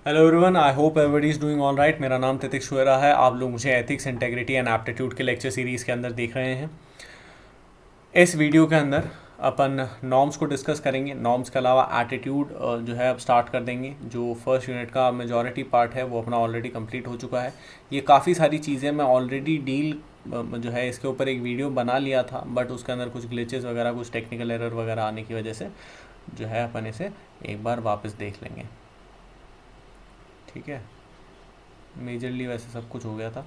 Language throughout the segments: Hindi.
Hello everyone, I hope everybody is doing all right. मेरा नाम तितिक शुएरा है। आप लोग मुझे एथिक्स, इंटेग्रिटी एंड एप्टीट्यूड के लेक्चर सीरीज़ के अंदर देख रहे हैं। इस वीडियो के अंदर अपन नॉर्म्स को डिस्कस करेंगे। नॉर्म्स के अलावा एटीट्यूड जो है अब स्टार्ट कर देंगे। जो फर्स्ट यूनिट का मेजॉरिटी पार्ट है वो अपना ऑलरेडी कंप्लीट हो चुका है। ये काफ़ी सारी चीज़ें मैं ऑलरेडी डील जो है इसके ऊपर एक वीडियो बना लिया था, बट उसके अंदर कुछ ग्लिचेस वगैरह, कुछ टेक्निकल एरर वगैरह आने की वजह से जो है अपन इसे एक बार वापस देख लेंगे। ठीक है, मेजरली वैसे सब कुछ हो गया था।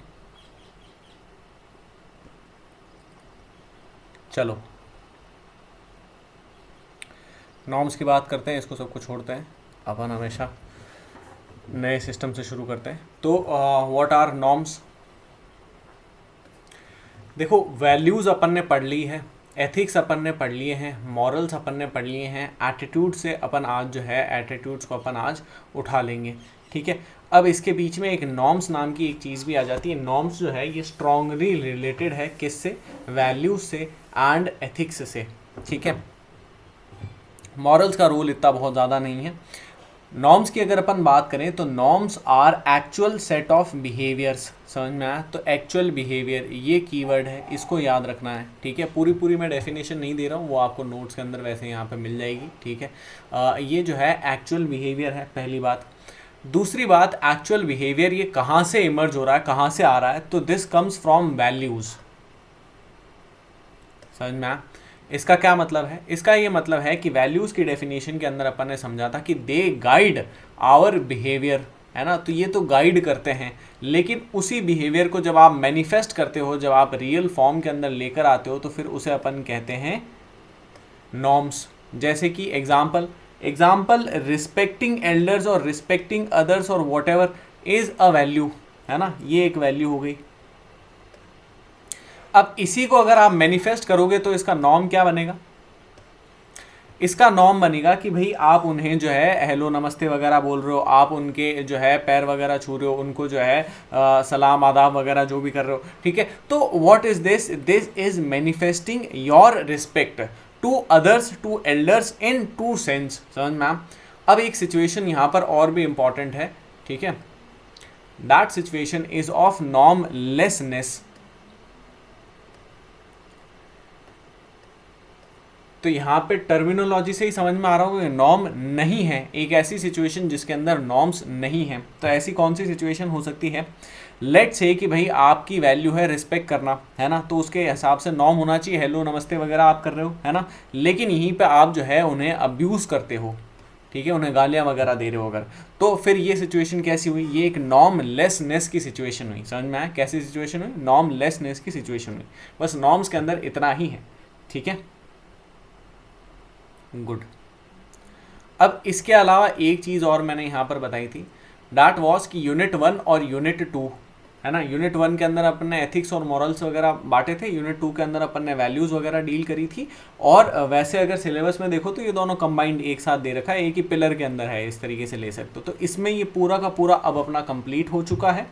चलो नॉर्म्स की बात करते हैं, इसको सबको छोड़ते हैं। अपन हमेशा नए सिस्टम से शुरू करते हैं। तो व्हाट आर नॉर्म्स? देखो, वैल्यूज़ अपन ने पढ़ ली है, एथिक्स अपन ने पढ़ लिए हैं, मॉरल्स अपन ने पढ़ लिए हैं। एटीट्यूड से अपन आज जो है एटीट्यूड्स को अपन आज उठा लेंगे। ठीक है, अब इसके बीच में एक नॉर्म्स नाम की एक चीज़ भी आ जाती है। नॉर्म्स जो है ये स्ट्रॉन्गली रिलेटेड है किससे? वैल्यूज से एंड एथिक्स से। ठीक है, मॉरल्स का रोल इतना बहुत ज़्यादा नहीं है। नॉर्म्स की अगर अपन बात करें तो norms are actual set of behaviours. समझ में आया? तो एक्चुअल बिहेवियर ये कीवर्ड है, इसको याद रखना है। ठीक है, पूरी पूरी मैं डेफिनेशन नहीं दे रहा हूँ, वो आपको नोट्स के अंदर वैसे यहाँ पे मिल जाएगी। ठीक है, ये जो है एक्चुअल बिहेवियर है, पहली बात। दूसरी बात, एक्चुअल बिहेवियर ये कहाँ से इमर्ज हो रहा है, कहाँ से आ रहा है? तो दिस कम्स फ्रॉम वैल्यूज़। समझ में आया? इसका क्या मतलब है? इसका ये मतलब है कि वैल्यूज़ की डेफिनेशन के अंदर अपन ने समझा था कि दे गाइड आवर बिहेवियर, है ना। तो ये तो गाइड करते हैं, लेकिन उसी बिहेवियर को जब आप मैनिफेस्ट करते हो, जब आप रियल फॉर्म के अंदर लेकर आते हो, तो फिर उसे अपन कहते हैं नॉर्म्स। जैसे कि एग्जाम्पल रिस्पेक्टिंग एल्डर्स और रिस्पेक्टिंग अदर्स और what ever is a value, है ना। ये एक वैल्यू हो गई। अब इसी को अगर आप मैनिफेस्ट करोगे तो इसका नॉर्म क्या बनेगा? इसका नॉर्म बनेगा कि भाई आप उन्हें जो है हेलो नमस्ते वगैरह बोल रहे हो, आप उनके जो है पैर वगैरह छू रहे हो, उनको जो है सलाम आदाब वगैरह जो भी कर रहे हो। ठीक है, तो what is this? This is manifesting your respect to others, to elders in true sense. समझ में? अब एक सिचुएशन यहाँ पर और भी इंपॉर्टेंट है। ठीक है, दैट सिचुएशन इज ऑफ नॉर्मलेसनेस। तो यहाँ पे टर्मिनोलॉजी से ही समझ में आ रहा होगा, नॉर्म नहीं है। एक ऐसी सिचुएशन जिसके अंदर नॉर्म्स नहीं है, तो ऐसी कौन सी सिचुएशन हो सकती है? लेट्स से कि भाई आपकी वैल्यू है रिस्पेक्ट करना, है ना। तो उसके हिसाब से नॉर्म होना चाहिए हेलो नमस्ते वगैरह आप कर रहे हो, है ना। लेकिन यहीं पे आप जो है उन्हें अब्यूज़ करते हो, ठीक है, उन्हें गालियाँ वगैरह दे रहे हो अगर, तो फिर ये सिचुएशन कैसी हुई? ये एक नॉर्मलेसनेस की सिचुएशन हुई। समझ में आया? कैसी सिचुएशन हुई? नॉर्मलेसनेस की सिचुएशन हुई। बस नॉर्म्स के अंदर इतना ही है। ठीक है, गुड। अब इसके अलावा एक चीज़ और मैंने यहाँ पर बताई थी, डैट वॉज कि यूनिट 1 और यूनिट 2, है ना। यूनिट 1 के अंदर अपन ने एथिक्स और मॉरल्स वगैरह बांटे थे, यूनिट 2 के अंदर अपन ने वैल्यूज़ वगैरह डील करी थी। और वैसे अगर सिलेबस में देखो तो ये दोनों कंबाइंड एक साथ दे रखा है, एक ही पिलर के अंदर है, इस तरीके से ले सकते हो। तो इसमें ये पूरा का पूरा अब अपना कंप्लीट हो चुका है।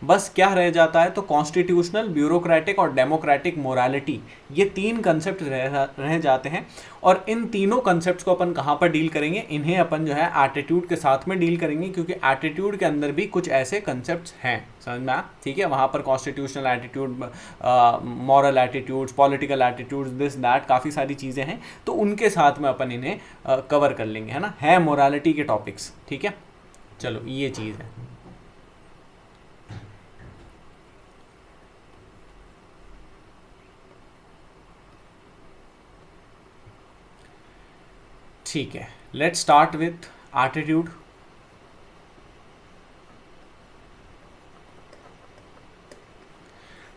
बस क्या रह जाता है? तो कॉन्स्टिट्यूशनल, ब्यूरोक्रेटिक और डेमोक्रेटिक मोरालिटी, ये 3 कंसेप्ट रह जाते हैं। और इन तीनों कंसेप्ट्स को अपन कहाँ पर डील करेंगे? इन्हें अपन जो है एटीट्यूड के साथ में डील करेंगे, क्योंकि एटीट्यूड के अंदर भी कुछ ऐसे कंसेप्ट्स हैं। समझ में आया? ठीक है, वहाँ पर constitutional attitude, moral attitudes, political attitudes, this that, काफ़ी सारी चीज़ें हैं। तो उनके साथ में अपन इन्हें कवर कर लेंगे, है ना। है मोरालिटी के टॉपिक्स। ठीक है, चलो ये चीज़ है। ठीक है, लेट्स स्टार्ट विथ एटीट्यूड।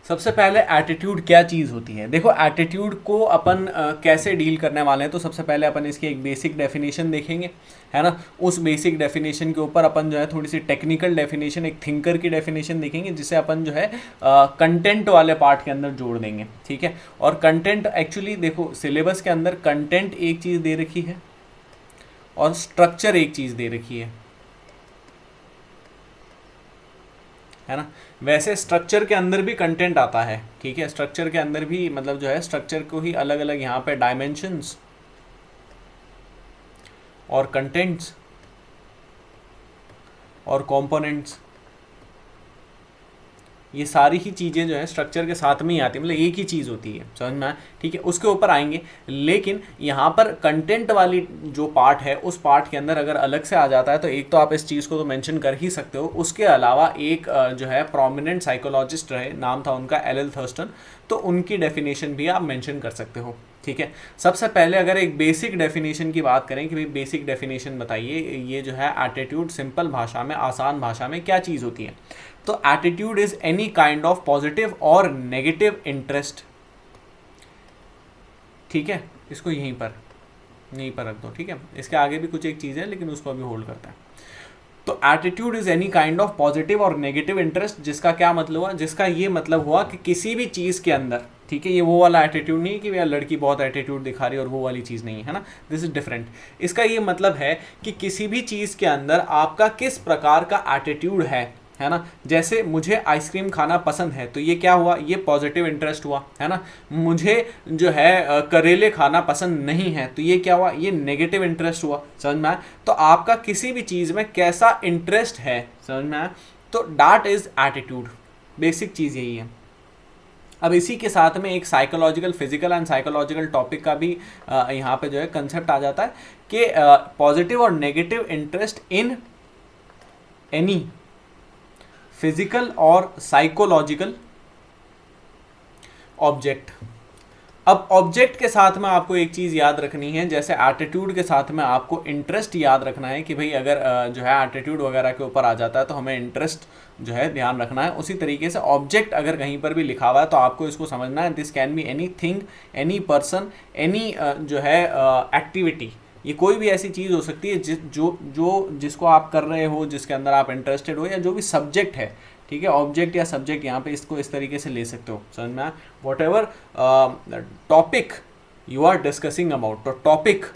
सबसे पहले एटीट्यूड क्या चीज़ होती है? देखो, एटीट्यूड को अपन कैसे डील करने वाले हैं, तो सबसे पहले अपन इसकी एक बेसिक डेफिनेशन देखेंगे, है ना। उस बेसिक डेफिनेशन के ऊपर अपन जो है थोड़ी सी टेक्निकल डेफिनेशन, एक थिंकर की डेफिनेशन देखेंगे, जिसे अपन जो है कंटेंट वाले पार्ट के अंदर जोड़ देंगे। ठीक है, और कंटेंट एक्चुअली देखो, सिलेबस के अंदर कंटेंट एक चीज़ दे रखी है और स्ट्रक्चर एक चीज़ दे रखी है ना। वैसे स्ट्रक्चर के अंदर भी कंटेंट आता है। ठीक है, स्ट्रक्चर के अंदर भी मतलब जो है स्ट्रक्चर को ही अलग अलग यहाँ पे डायमेंशंस और कंटेंट्स और कंपोनेंट्स, ये सारी ही चीज़ें जो है स्ट्रक्चर के साथ में ही आती है, मतलब एक ही चीज़ होती है, समझ में आया? ठीक है, उसके ऊपर आएंगे। लेकिन यहाँ पर कंटेंट वाली जो पार्ट है उस पार्ट के अंदर अगर अलग से आ जाता है तो एक तो आप इस चीज़ को तो मेंशन कर ही सकते हो, उसके अलावा एक जो है प्रोमिनेंट साइकोलॉजिस्ट रहे, नाम था उनका एल थर्स्टन, तो उनकी डेफिनेशन भी आप मेंशन कर सकते हो। ठीक है, सबसे पहले अगर एक बेसिक डेफिनेशन की बात करें कि भाई बेसिक डेफिनेशन बताइए, ये जो है एटीट्यूड सिंपल भाषा में, आसान भाषा में क्या चीज़ होती है, तो attitude is any kind of positive और नेगेटिव इंटरेस्ट। ठीक है, इसको यहीं पर रख दो। ठीक है, इसके आगे भी कुछ एक चीज़ है लेकिन उसको अभी होल्ड करते हैं। तो attitude is any kind of positive और नेगेटिव इंटरेस्ट, जिसका क्या मतलब हुआ, जिसका ये मतलब हुआ कि किसी भी चीज़ के अंदर, ठीक है, ये वो वाला एटीट्यूड नहीं है कि भैया लड़की बहुत एटीट्यूड दिखा रही है और वो वाली चीज़ नहीं है ना, दिस इज डिफरेंट। इसका ये मतलब है कि किसी भी चीज़ के अंदर आपका किस प्रकार का एटीट्यूड है ना। जैसे मुझे आइसक्रीम खाना पसंद है तो ये क्या हुआ, ये पॉजिटिव इंटरेस्ट हुआ, है ना। मुझे जो है करेले खाना पसंद नहीं है तो ये क्या हुआ, ये नेगेटिव इंटरेस्ट हुआ, समझ में आया। तो आपका किसी भी चीज़ में कैसा इंटरेस्ट है, समझ में आया, तो दैट इज एटीट्यूड, बेसिक चीज़ यही है। अब इसी के साथ में एक psychological, physical and psychological topic का भी यहाँ पे जो है कंसेप्ट आ जाता है कि पॉजिटिव और negative interest in any physical और साइकोलॉजिकल ऑब्जेक्ट। अब ऑब्जेक्ट के साथ में आपको एक चीज़ याद रखनी है, जैसे एटीट्यूड के साथ में आपको इंटरेस्ट याद रखना है कि भाई अगर जो है एटीट्यूड वगैरह के ऊपर आ जाता है तो हमें इंटरेस्ट जो है ध्यान रखना है। उसी तरीके से ऑब्जेक्ट अगर कहीं पर भी लिखा हुआ है तो आपको इसको समझना है, this can be any thing, any person, any जो है एक्टिविटी, ये कोई भी ऐसी चीज़ हो सकती है जिसको आप कर रहे हो, जिसके अंदर आप इंटरेस्टेड हो, या जो भी सब्जेक्ट है। ठीक है, ऑब्जेक्ट या सब्जेक्ट यहाँ पे इसको इस तरीके से ले सकते हो, समझ में आया। Whatever topic you are discussing about, तो टॉपिक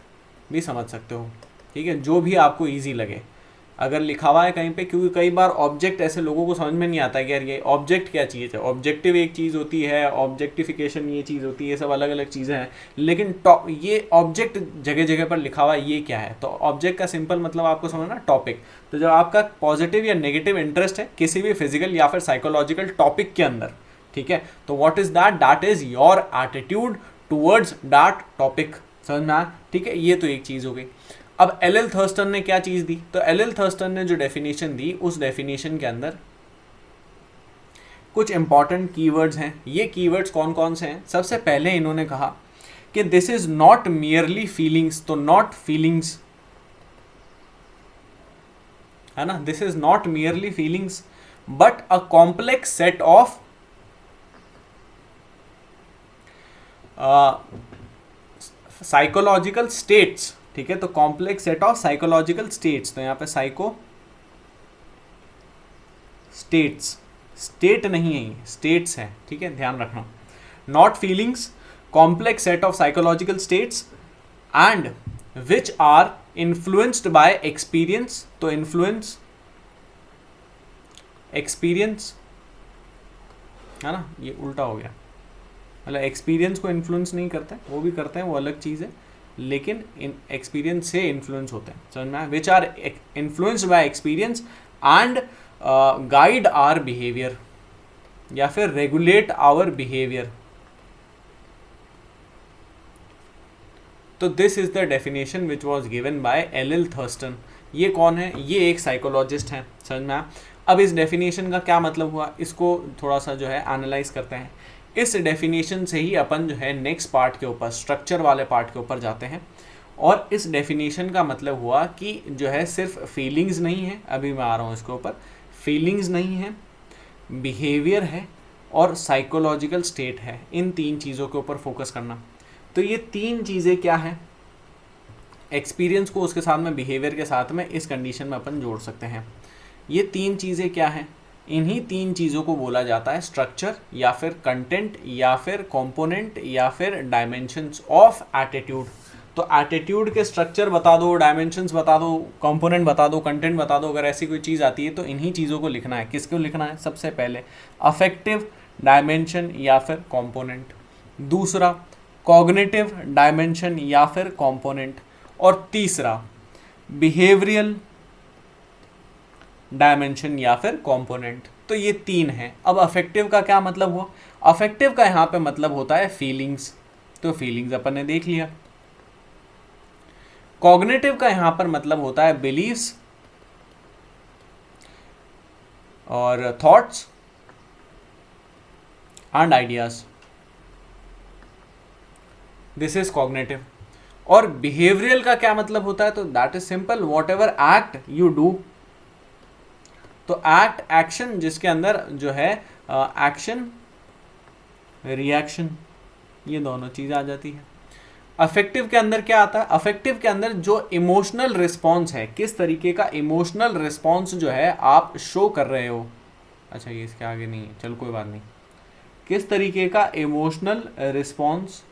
भी समझ सकते हो। ठीक है, जो भी आपको ईजी लगे अगर लिखा हुआ है कहीं पे, क्योंकि कई बार ऑब्जेक्ट ऐसे लोगों को समझ में नहीं आता है कि यार ये ऑब्जेक्ट क्या चीज़ है। ऑब्जेक्टिव एक चीज़ होती है, ऑब्जेक्टिफिकेशन ये चीज़ होती है, ये सब अलग अलग चीज़ें हैं, लेकिन ये ऑब्जेक्ट जगह जगह पर लिखा हुआ है, ये क्या है। तो ऑब्जेक्ट का सिंपल मतलब आपको समझना टॉपिक। तो जब आपका पॉजिटिव या नेगेटिव इंटरेस्ट है किसी भी फिजिकल या फिर साइकोलॉजिकल टॉपिक के अंदर, ठीक है, तो what is that, that is your attitude towards that topic, समझ में आया। ठीक है, ये तो एक चीज़ हो गई। अब एल थर्स्टन ने क्या चीज़ दी, तो एल थर्स्टन ने जो डेफिनेशन दी उस डेफिनेशन के अंदर कुछ इंपॉर्टेंट कीवर्ड्स हैं। ये कीवर्ड्स कौन कौन से हैं, सबसे पहले इन्होंने कहा कि this is not merely feelings, तो नॉट फीलिंग्स है ना, this is not merely feelings but a complex set of psychological states. ठीक है, तो complex set of psychological states, तो यहाँ पे साइको स्टेट्स, स्टेट नहीं है ये, स्टेट्स है। ठीक है, ध्यान रखना, not feelings, complex set of psychological states and which are influenced by experience, तो इन्फ्लुएंस एक्सपीरियंस है ना, ये उल्टा हो गया, मतलब एक्सपीरियंस को इन्फ्लुएंस नहीं करते, वो भी करते हैं, वो अलग चीज़ है, लेकिन एक्सपीरियंस से इन्फ्लुएंस होते हैं, समझ में आया। Which are influenced by experience and guide our behaviour, या फिर रेगुलेट आवर बिहेवियर। तो this is the definition which was given by L Thurstone. ये कौन है, ये एक साइकोलॉजिस्ट हैं, समझ में आया। अब इस डेफिनेशन का क्या मतलब हुआ, इसको थोड़ा सा जो है एनालाइज करते हैं। इस डेफिनेशन से ही अपन जो है नेक्स्ट पार्ट के ऊपर, स्ट्रक्चर वाले पार्ट के ऊपर जाते हैं। और इस डेफिनेशन का मतलब हुआ कि जो है सिर्फ फीलिंग्स नहीं है, अभी मैं आ रहा हूँ इसके ऊपर, फीलिंग्स नहीं है, बिहेवियर है और साइकोलॉजिकल स्टेट है, इन तीन चीज़ों के ऊपर फोकस करना। तो ये तीन चीज़ें क्या है, एक्सपीरियंस को उसके साथ में, बिहेवियर के साथ में, इस कंडीशन में अपन जोड़ सकते हैं। ये तीन चीज़ें क्या हैं, इन्हीं तीन चीज़ों को बोला जाता है स्ट्रक्चर, या फिर कंटेंट, या फिर कंपोनेंट, या फिर डायमेंशंस ऑफ एटीट्यूड। तो एटीट्यूड के स्ट्रक्चर बता दो, डायमेंशंस बता दो, कंपोनेंट बता दो, कंटेंट बता दो, अगर ऐसी कोई चीज़ आती है तो इन्हीं चीज़ों को लिखना है। किसको लिखना है, सबसे पहले अफेक्टिव डायमेंशन या फिर कंपोनेंट, दूसरा कॉग्निटिव डायमेंशन या फिर कंपोनेंट, और तीसरा बिहेवियरल डायमेंशन या फिर कंपोनेंट। तो ये तीन हैं। अब अफेक्टिव का क्या मतलब हुआ? अफेक्टिव का यहाँ पे मतलब होता है फीलिंग्स, तो फीलिंग्स अपन ने देख लिया। कॉग्निटिव का यहाँ पर मतलब होता है बिलीव्स और thoughts and ideas, this is cognitive. और बिहेवियरल का क्या मतलब होता है? तो that is simple, what ever act you do. तो एक्ट, एक्शन, जिसके अंदर जो है एक्शन, रिएक्शन, ये दोनों चीज़ें आ जाती है। अफेक्टिव के अंदर क्या आता है? अफेक्टिव के अंदर जो इमोशनल रिस्पॉन्स है, किस तरीके का इमोशनल रिस्पॉन्स जो है आप शो कर रहे हो। अच्छा, ये इसके आगे नहीं है, चलो कोई बात नहीं। किस तरीके का इमोशनल रिस्पॉन्स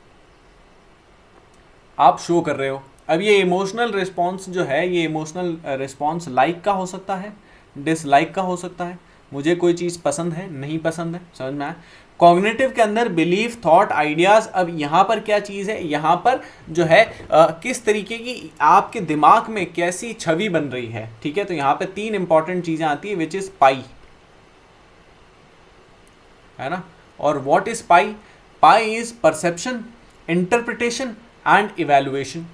आप शो कर रहे हो। अब ये इमोशनल रिस्पॉन्स जो है, ये इमोशनल रिस्पॉन्स लाइक का हो सकता है, डिसलाइक का हो सकता है। मुझे कोई चीज़ पसंद है, नहीं पसंद है, समझ में आया। कॉग्निटिव के अंदर बिलीफ, थॉट, आइडियाज़। अब यहाँ पर क्या चीज़ है? यहाँ पर जो है किस तरीके की आपके दिमाग में कैसी छवि बन रही है, ठीक है। तो यहाँ पे तीन इंपॉर्टेंट चीज़ें आती है, विच इज़ पाई, है ना। और what is pi? Pi is perception, interpretation and evaluation.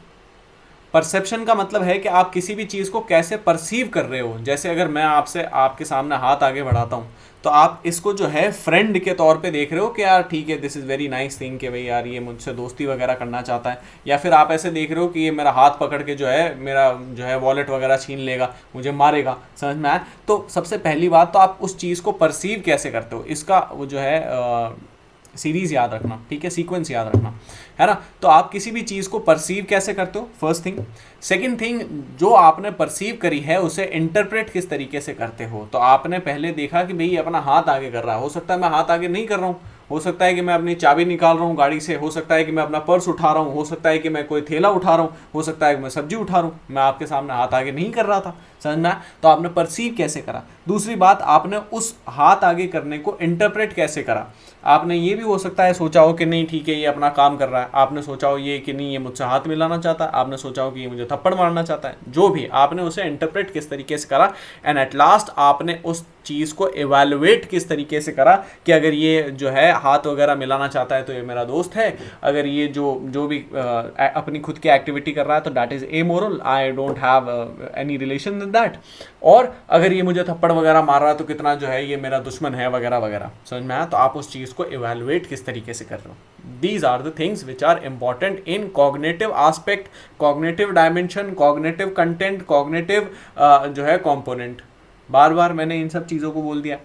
Perception का मतलब है कि आप किसी भी चीज़ को कैसे परसीव कर रहे हो। जैसे अगर मैं आपसे आपके सामने हाथ आगे बढ़ाता हूँ, तो आप इसको जो है फ्रेंड के तौर पे देख रहे हो कि यार ठीक है, this is very nice thing, कि भाई यार ये मुझसे दोस्ती वगैरह करना चाहता है। या फिर आप ऐसे देख रहे हो कि ये मेरा हाथ पकड़ के जो है मेरा जो है वॉलेट वगैरह छीन लेगा, मुझे मारेगा, समझ में आया। तो सबसे पहली बात तो आप उस चीज़ को परसीव कैसे करते हो, इसका वो जो है सीरीज याद रखना, ठीक है, सीक्वेंस याद रखना, है ना। तो आप किसी भी चीज़ को परसीव कैसे करते हो, फर्स्ट थिंग। सेकंड थिंग, जो आपने परसीव करी है उसे इंटरप्रेट किस तरीके से करते हो। तो आपने पहले देखा कि भाई अपना हाथ आगे कर रहा है, हो सकता है मैं हाथ आगे नहीं कर रहा हूँ, हो सकता है कि मैं अपनी चाबी निकाल रहा हूँ गाड़ी से, हो सकता है कि मैं अपना पर्स उठा रहा हूँ, हो सकता है कि मैं कोई थैला उठा रहा हूँ, हो सकता है कि मैं सब्जी उठा रहा हूँ, मैं आपके सामने हाथ आगे नहीं कर रहा था, समझ में आया। तो आपने परसीव कैसे करा। दूसरी बात, आपने उस हाथ आगे करने को इंटरप्रेट कैसे करा। आपने ये भी हो सकता है सोचा हो कि नहीं ठीक है ये अपना काम कर रहा है, आपने सोचा हो ये कि नहीं ये मुझसे हाथ मिलाना चाहता है, आपने सोचा हो कि ये मुझे थप्पड़ मारना चाहता है, जो भी आपने उसे इंटरप्रेट किस तरीके से करा। एंड एट लास्ट आपने उस चीज़ को एवेलुएट किस तरीके से करा कि अगर ये जो है हाथ वगैरह मिलाना चाहता है तो ये मेरा दोस्त है, अगर ये जो भी अपनी खुद की एक्टिविटी कर रहा है तो that is amoral, I don't have any relation with that. और अगर ये मुझे थप्पड़ वगैरह मार रहा है तो कितना जो है ये मेरा दुश्मन है वगैरह वगैरह, समझ में आया। तो आप उस चीज़ को एवेलुएट किस तरीके से कर रहे हो। These are the things which are important in cognitive aspect, cognitive dimension, cognitive content, cognitive जो है कॉम्पोनेंट। बार बार मैंने इन सब चीज़ों को बोल दिया।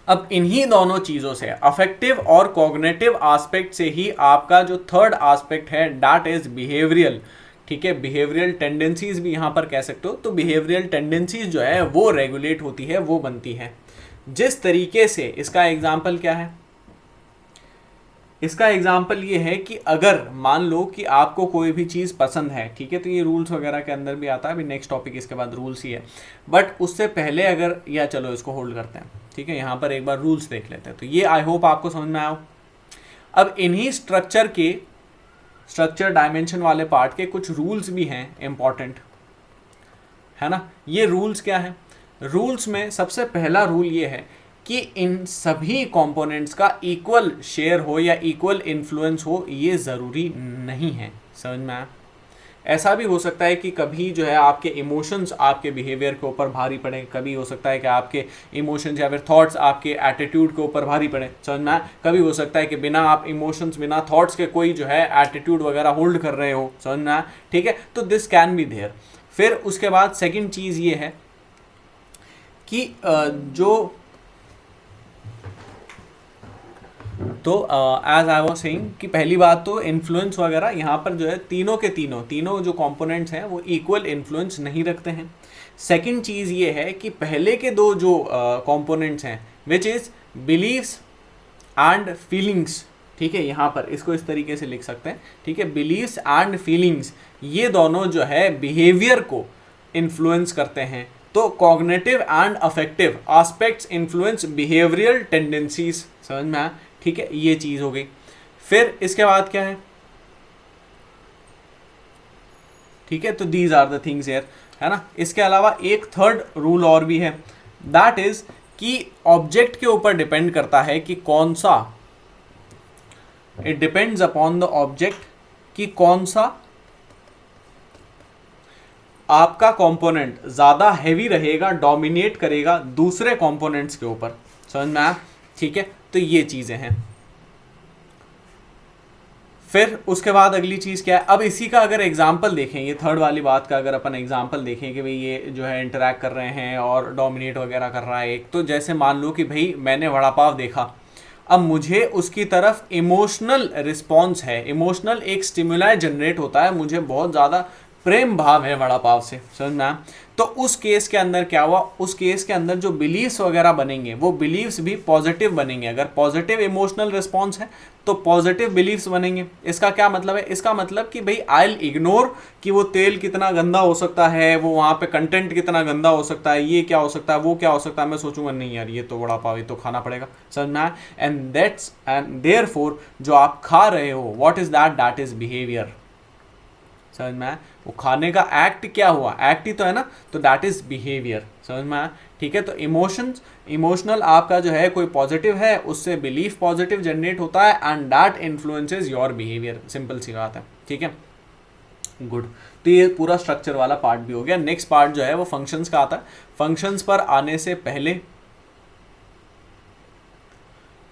अब इन्हीं दोनों चीज़ों से, अफेक्टिव और कॉग्निटिव आस्पेक्ट से ही आपका जो थर्ड आस्पेक्ट है दैट इज बिहेवियरल, ठीक है। बिहेवियरल टेंडेंसीज भी यहाँ पर कह सकते हो। तो बिहेवियरल टेंडेंसीज जो है वो रेगुलेट होती है, वो बनती है जिस तरीके से। इसका एग्जाम्पल क्या है? इसका एग्जाम्पल ये है कि अगर मान लो कि आपको कोई भी चीज़ पसंद है, ठीक है, तो ये रूल्स वगैरह के अंदर भी आता है। अभी नेक्स्ट टॉपिक इसके बाद रूल्स ही है, बट उससे पहले अगर, या चलो इसको होल्ड करते हैं, ठीक है, यहाँ पर एक बार रूल्स देख लेते हैं। तो ये आई होप आपको समझ में आया हो। अब इन्हीं स्ट्रक्चर डायमेंशन वाले पार्ट के कुछ रूल्स भी हैं इंपॉर्टेंट, है ना। ये रूल्स क्या है? रूल्स में सबसे पहला रूल ये है कि इन सभी कंपोनेंट्स का इक्वल शेयर हो या इक्वल इन्फ्लुएंस हो, ये ज़रूरी नहीं है, समझ में आया। ऐसा भी हो सकता है कि कभी जो है आपके इमोशंस आपके बिहेवियर के ऊपर भारी पड़े, कभी हो सकता है कि आपके इमोशंस या फिर थॉट्स आपके एटीट्यूड के ऊपर भारी पड़े, समझ में आया। कभी हो सकता है कि बिना आप इमोशंस, बिना थॉट्स के कोई जो है एटीट्यूड वगैरह होल्ड कर रहे हो, समझ में आया, ठीक है। तो दिस कैन बी देयर। फिर उसके बाद सेकेंड चीज़ ये है कि तो एज आई वाज सेइंग कि पहली बात तो इन्फ्लुएंस वगैरह यहाँ पर जो है तीनों के तीनों जो कंपोनेंट्स हैं वो इक्वल इन्फ्लुएंस नहीं रखते हैं। सेकंड चीज़ ये है कि पहले के दो जो कंपोनेंट्स हैं which is believes and feelings, ठीक है, यहाँ पर इसको इस तरीके से लिख सकते हैं, ठीक है, बिलीव्स एंड फीलिंग्स, ये दोनों जो है बिहेवियर को इन्फ्लुएंस करते हैं। तो cognitive and affective aspects influence behavioural tendencies, समझ में आया, ठीक है, ये चीज़ हो गई। फिर इसके बाद क्या है, ठीक है, तो these are the things here. है ना। इसके अलावा एक थर्ड रूल और भी है, दैट इज कि ऑब्जेक्ट के ऊपर डिपेंड करता है कि कौन सा, it depends upon the object कि कौन सा आपका कंपोनेंट ज्यादा हैवी रहेगा, डोमिनेट करेगा दूसरे कंपोनेंट्स के ऊपर। समझ में आया? ठीक है, तो ये चीजें हैं। फिर उसके बाद अगली चीज क्या है, अब इसी का अगर एग्जाम्पल देखें, ये थर्ड वाली बात का अगर अपन एग्जाम्पल देखें कि भाई ये जो है इंटरैक्ट कर रहे हैं और डोमिनेट वगैरह कर रहा है एक, तो जैसे मान लो कि भाई मैंने वड़ा पाव देखा, अब मुझे उसकी तरफ इमोशनल रिस्पॉन्स है, इमोशनल एक स्टिमुलाई जनरेट होता है, मुझे बहुत ज़्यादा प्रेम भाव है वड़ा पाव से। समझ में आया? तो उस केस के अंदर क्या हुआ, उस केस के अंदर जो बिलीव्स वगैरह बनेंगे वो बिलीव्स भी पॉजिटिव बनेंगे। अगर पॉजिटिव इमोशनल रिस्पॉन्स है तो पॉजिटिव बिलीव्स बनेंगे। इसका क्या मतलब है, इसका मतलब कि भाई आई विल इग्नोर कि वो तेल कितना गंदा हो सकता है, वो वहाँ पे कंटेंट कितना गंदा हो सकता है, ये क्या हो सकता है, वो क्या हो सकता है, मैं सोचूंगा नहीं यार ये तो वड़ा पाव, ये तो खाना पड़ेगा। समझ में आया? एंड देयरफॉर जो आप खा रहे हो, what is that, that is behaviour. समझ में आया? वो खाने का एक्ट क्या हुआ, एक्ट ही तो है ना, तो दैट इज बिहेवियर। समझ में आया? ठीक है, तो इमोशंस, इमोशनल आपका जो है कोई पॉजिटिव है, उससे बिलीफ पॉजिटिव जनरेट होता है and that influences your behaviour. Simple सी बात है। ठीक है, गुड। तो ये पूरा स्ट्रक्चर वाला पार्ट भी हो गया। नेक्स्ट पार्ट जो है वो फंक्शंस का आता है। फंक्शंस पर आने से पहले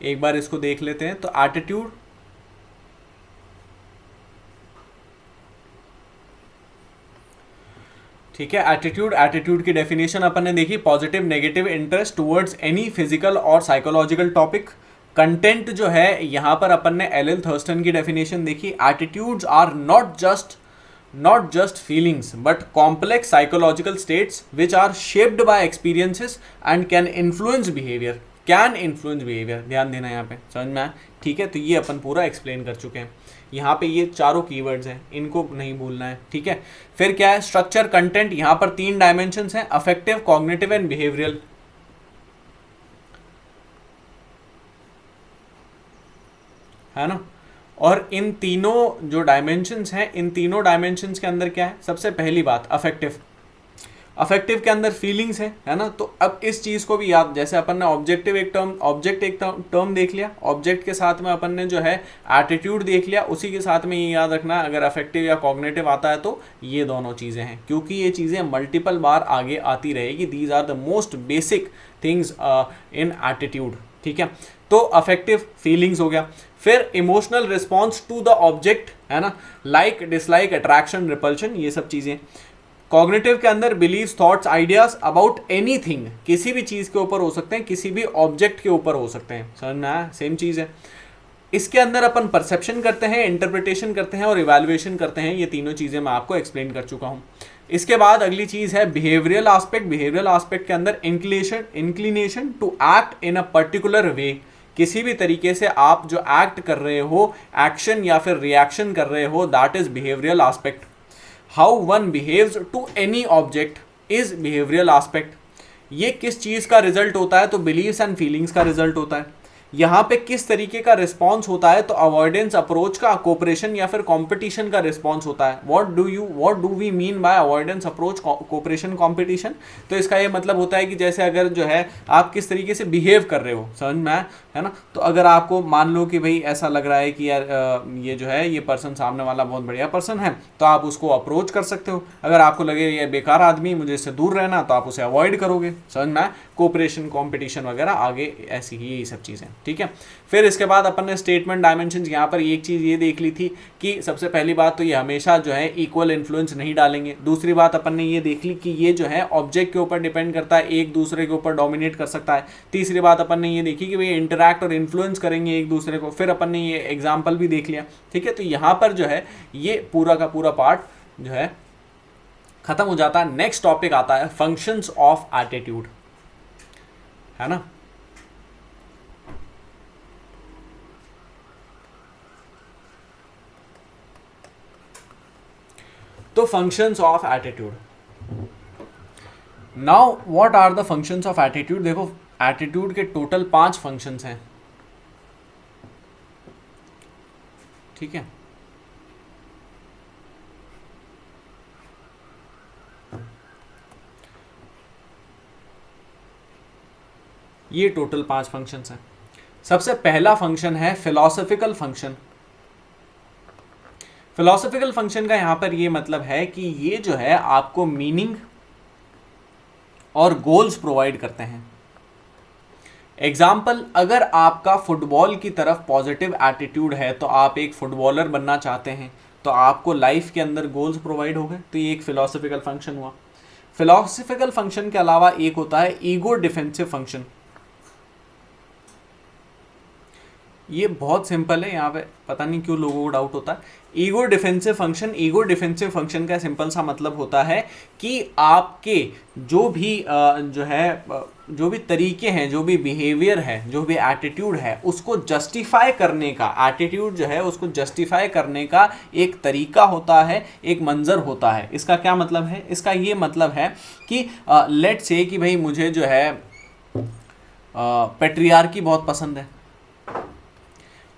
एक बार इसको देख लेते हैं। तो एटीट्यूड, ठीक है, एटीट्यूड, एटीट्यूड की डेफिनेशन अपन ने देखी, positive negative interest towards any physical और साइकोलॉजिकल टॉपिक। कंटेंट जो है यहाँ पर अपन ने एल थर्स्टन की डेफिनेशन देखी, attitudes are not just feelings but complex psychological states which are shaped by experiences and can influence behavior, ध्यान देना यहाँ पे। समझ में आया? ठीक है, तो ये अपन पूरा एक्सप्लेन कर चुके हैं। यहाँ पे ये चारों कीवर्ड्स हैं, इनको नहीं भूलना है। ठीक है, फिर क्या है, स्ट्रक्चर, कंटेंट। यहाँ पर 3 डायमेंशंस हैं, अफेक्टिव, कॉग्निटिव एंड बिहेवियरल। है ना। और इन तीनों जो डायमेंशंस हैं, इन तीनों डायमेंशंस के अंदर क्या है, सबसे पहली बात अफेक्टिव। अफेक्टिव के अंदर फीलिंग्स है ना। तो अब इस चीज़ को भी याद, जैसे अपन ने ऑब्जेक्टिव एक टर्म देख लिया, ऑब्जेक्ट के साथ में अपन ने जो है एटीट्यूड देख लिया, उसी के साथ में ये याद रखना अगर अफेक्टिव या कॉग्निटिव आता है तो ये दोनों चीज़ें हैं, क्योंकि ये चीज़ें मल्टीपल बार आगे आती रहेगी। These are the most basic things in attitude. ठीक है, तो अफेक्टिव फीलिंग्स हो गया। फिर emotional response to the object, है ना, लाइक डिसलाइक अट्रैक्शन रिपल्शन, ये सब चीज़ें। कॉग्निटिव के अंदर believes thoughts ideas about anything, किसी भी चीज़ के ऊपर हो सकते हैं, किसी भी ऑब्जेक्ट के ऊपर हो सकते हैं। समझ में आया? सेम चीज़ है। इसके अंदर अपन परसेप्शन करते हैं, इंटरप्रिटेशन करते हैं और इवैल्यूएशन करते हैं। ये तीनों चीज़ें मैं आपको एक्सप्लेन कर चुका हूँ। इसके बाद अगली चीज़ है बिहेवियरल आस्पेक्ट। बिहेवियरल आस्पेक्ट के अंदर inclination to act in a particular way, किसी भी तरीके से आप जो एक्ट कर रहे हो, एक्शन या फिर रिएक्शन कर रहे हो, that is behavioural aspect. How one behaves to any object is behavioural aspect. ये किस चीज़ का रिजल्ट होता है, तो बिलीव्स एंड फीलिंग्स का रिजल्ट होता है। यहाँ पे किस तरीके का रिस्पॉन्स होता है, तो अवॉइडेंस अप्रोच का, कोऑपरेशन या फिर कंपटीशन का रिस्पॉन्स होता है। What do we mean by avoidance approach, cooperation, competition? तो इसका ये मतलब होता है कि जैसे अगर जो है आप किस तरीके से बिहेव कर रहे हो, समझ में आया, है ना। तो अगर आपको मान लो कि भाई ऐसा लग रहा है कि यार ये जो है ये पर्सन सामने वाला बहुत बढ़िया पर्सन है, तो आप उसको अप्रोच कर सकते हो। अगर आपको लगे ये बेकार आदमी, मुझे इससे दूर रहना, तो आप उसे अवॉइड करोगे। समझ में आया? कोऑपरेशन, कंपटीशन वगैरह आगे ऐसी ही यही सब चीज़ें। ठीक है, फिर इसके बाद अपन ने स्टेटमेंट डायमेंशंस, यहाँ पर एक चीज़ ये देख ली थी कि सबसे पहली बात तो ये हमेशा जो है इक्वल इन्फ्लुएंस नहीं डालेंगे। दूसरी बात अपन ने ये देख ली कि ये जो है ऑब्जेक्ट के ऊपर डिपेंड करता है, एक दूसरे के ऊपर डोमिनेट कर सकता है। तीसरी बात अपन ने ये देखी कि ये इंटरैक्ट और इन्फ्लुएंस करेंगे एक दूसरे को। फिर अपन ने ये एग्जाम्पल भी देख लिया। ठीक है, तो यहाँ पर जो है ये पूरा का पूरा पार्ट जो है खत्म हो जाता है। नेक्स्ट टॉपिक आता है फंक्शंस ऑफ एटीट्यूड, है ना। तो functions of attitude, now what are the functions of attitude. देखो एटीट्यूड के टोटल 5 फंक्शंस हैं। ठीक है, ये टोटल 5 फंक्शंस हैं। सबसे पहला फंक्शन है फिलॉसफिकल फंक्शन। फिलॉसफिकल फंक्शन का यहां पर ये मतलब है कि ये जो है आपको मीनिंग और गोल्स प्रोवाइड करते हैं। एग्जाम्पल, अगर आपका फुटबॉल की तरफ पॉजिटिव एटीट्यूड है, तो आप एक फुटबॉलर बनना चाहते हैं, तो आपको लाइफ के अंदर गोल्स प्रोवाइड हो गए, तो ये एक फिलॉसफिकल फंक्शन हुआ। फिलॉसफिकल फंक्शन के अलावा एक होता है ईगो डिफेंसिव फंक्शन। ये बहुत सिंपल है, यहाँ पे पता नहीं क्यों लोगों को डाउट होता है। ईगो डिफेंसिव फंक्शन का सिंपल सा मतलब होता है कि आपके जो भी तरीके हैं, जो भी बिहेवियर है, जो भी एटीट्यूड है, उसको जस्टिफाई करने का, एटीट्यूड जो है उसको जस्टिफाई करने का एक तरीका होता है, एक मंजर होता है। इसका क्या मतलब है? इसका ये मतलब है कि लेट्स से कि भाई मुझे जो है पेट्रियार्की बहुत पसंद है।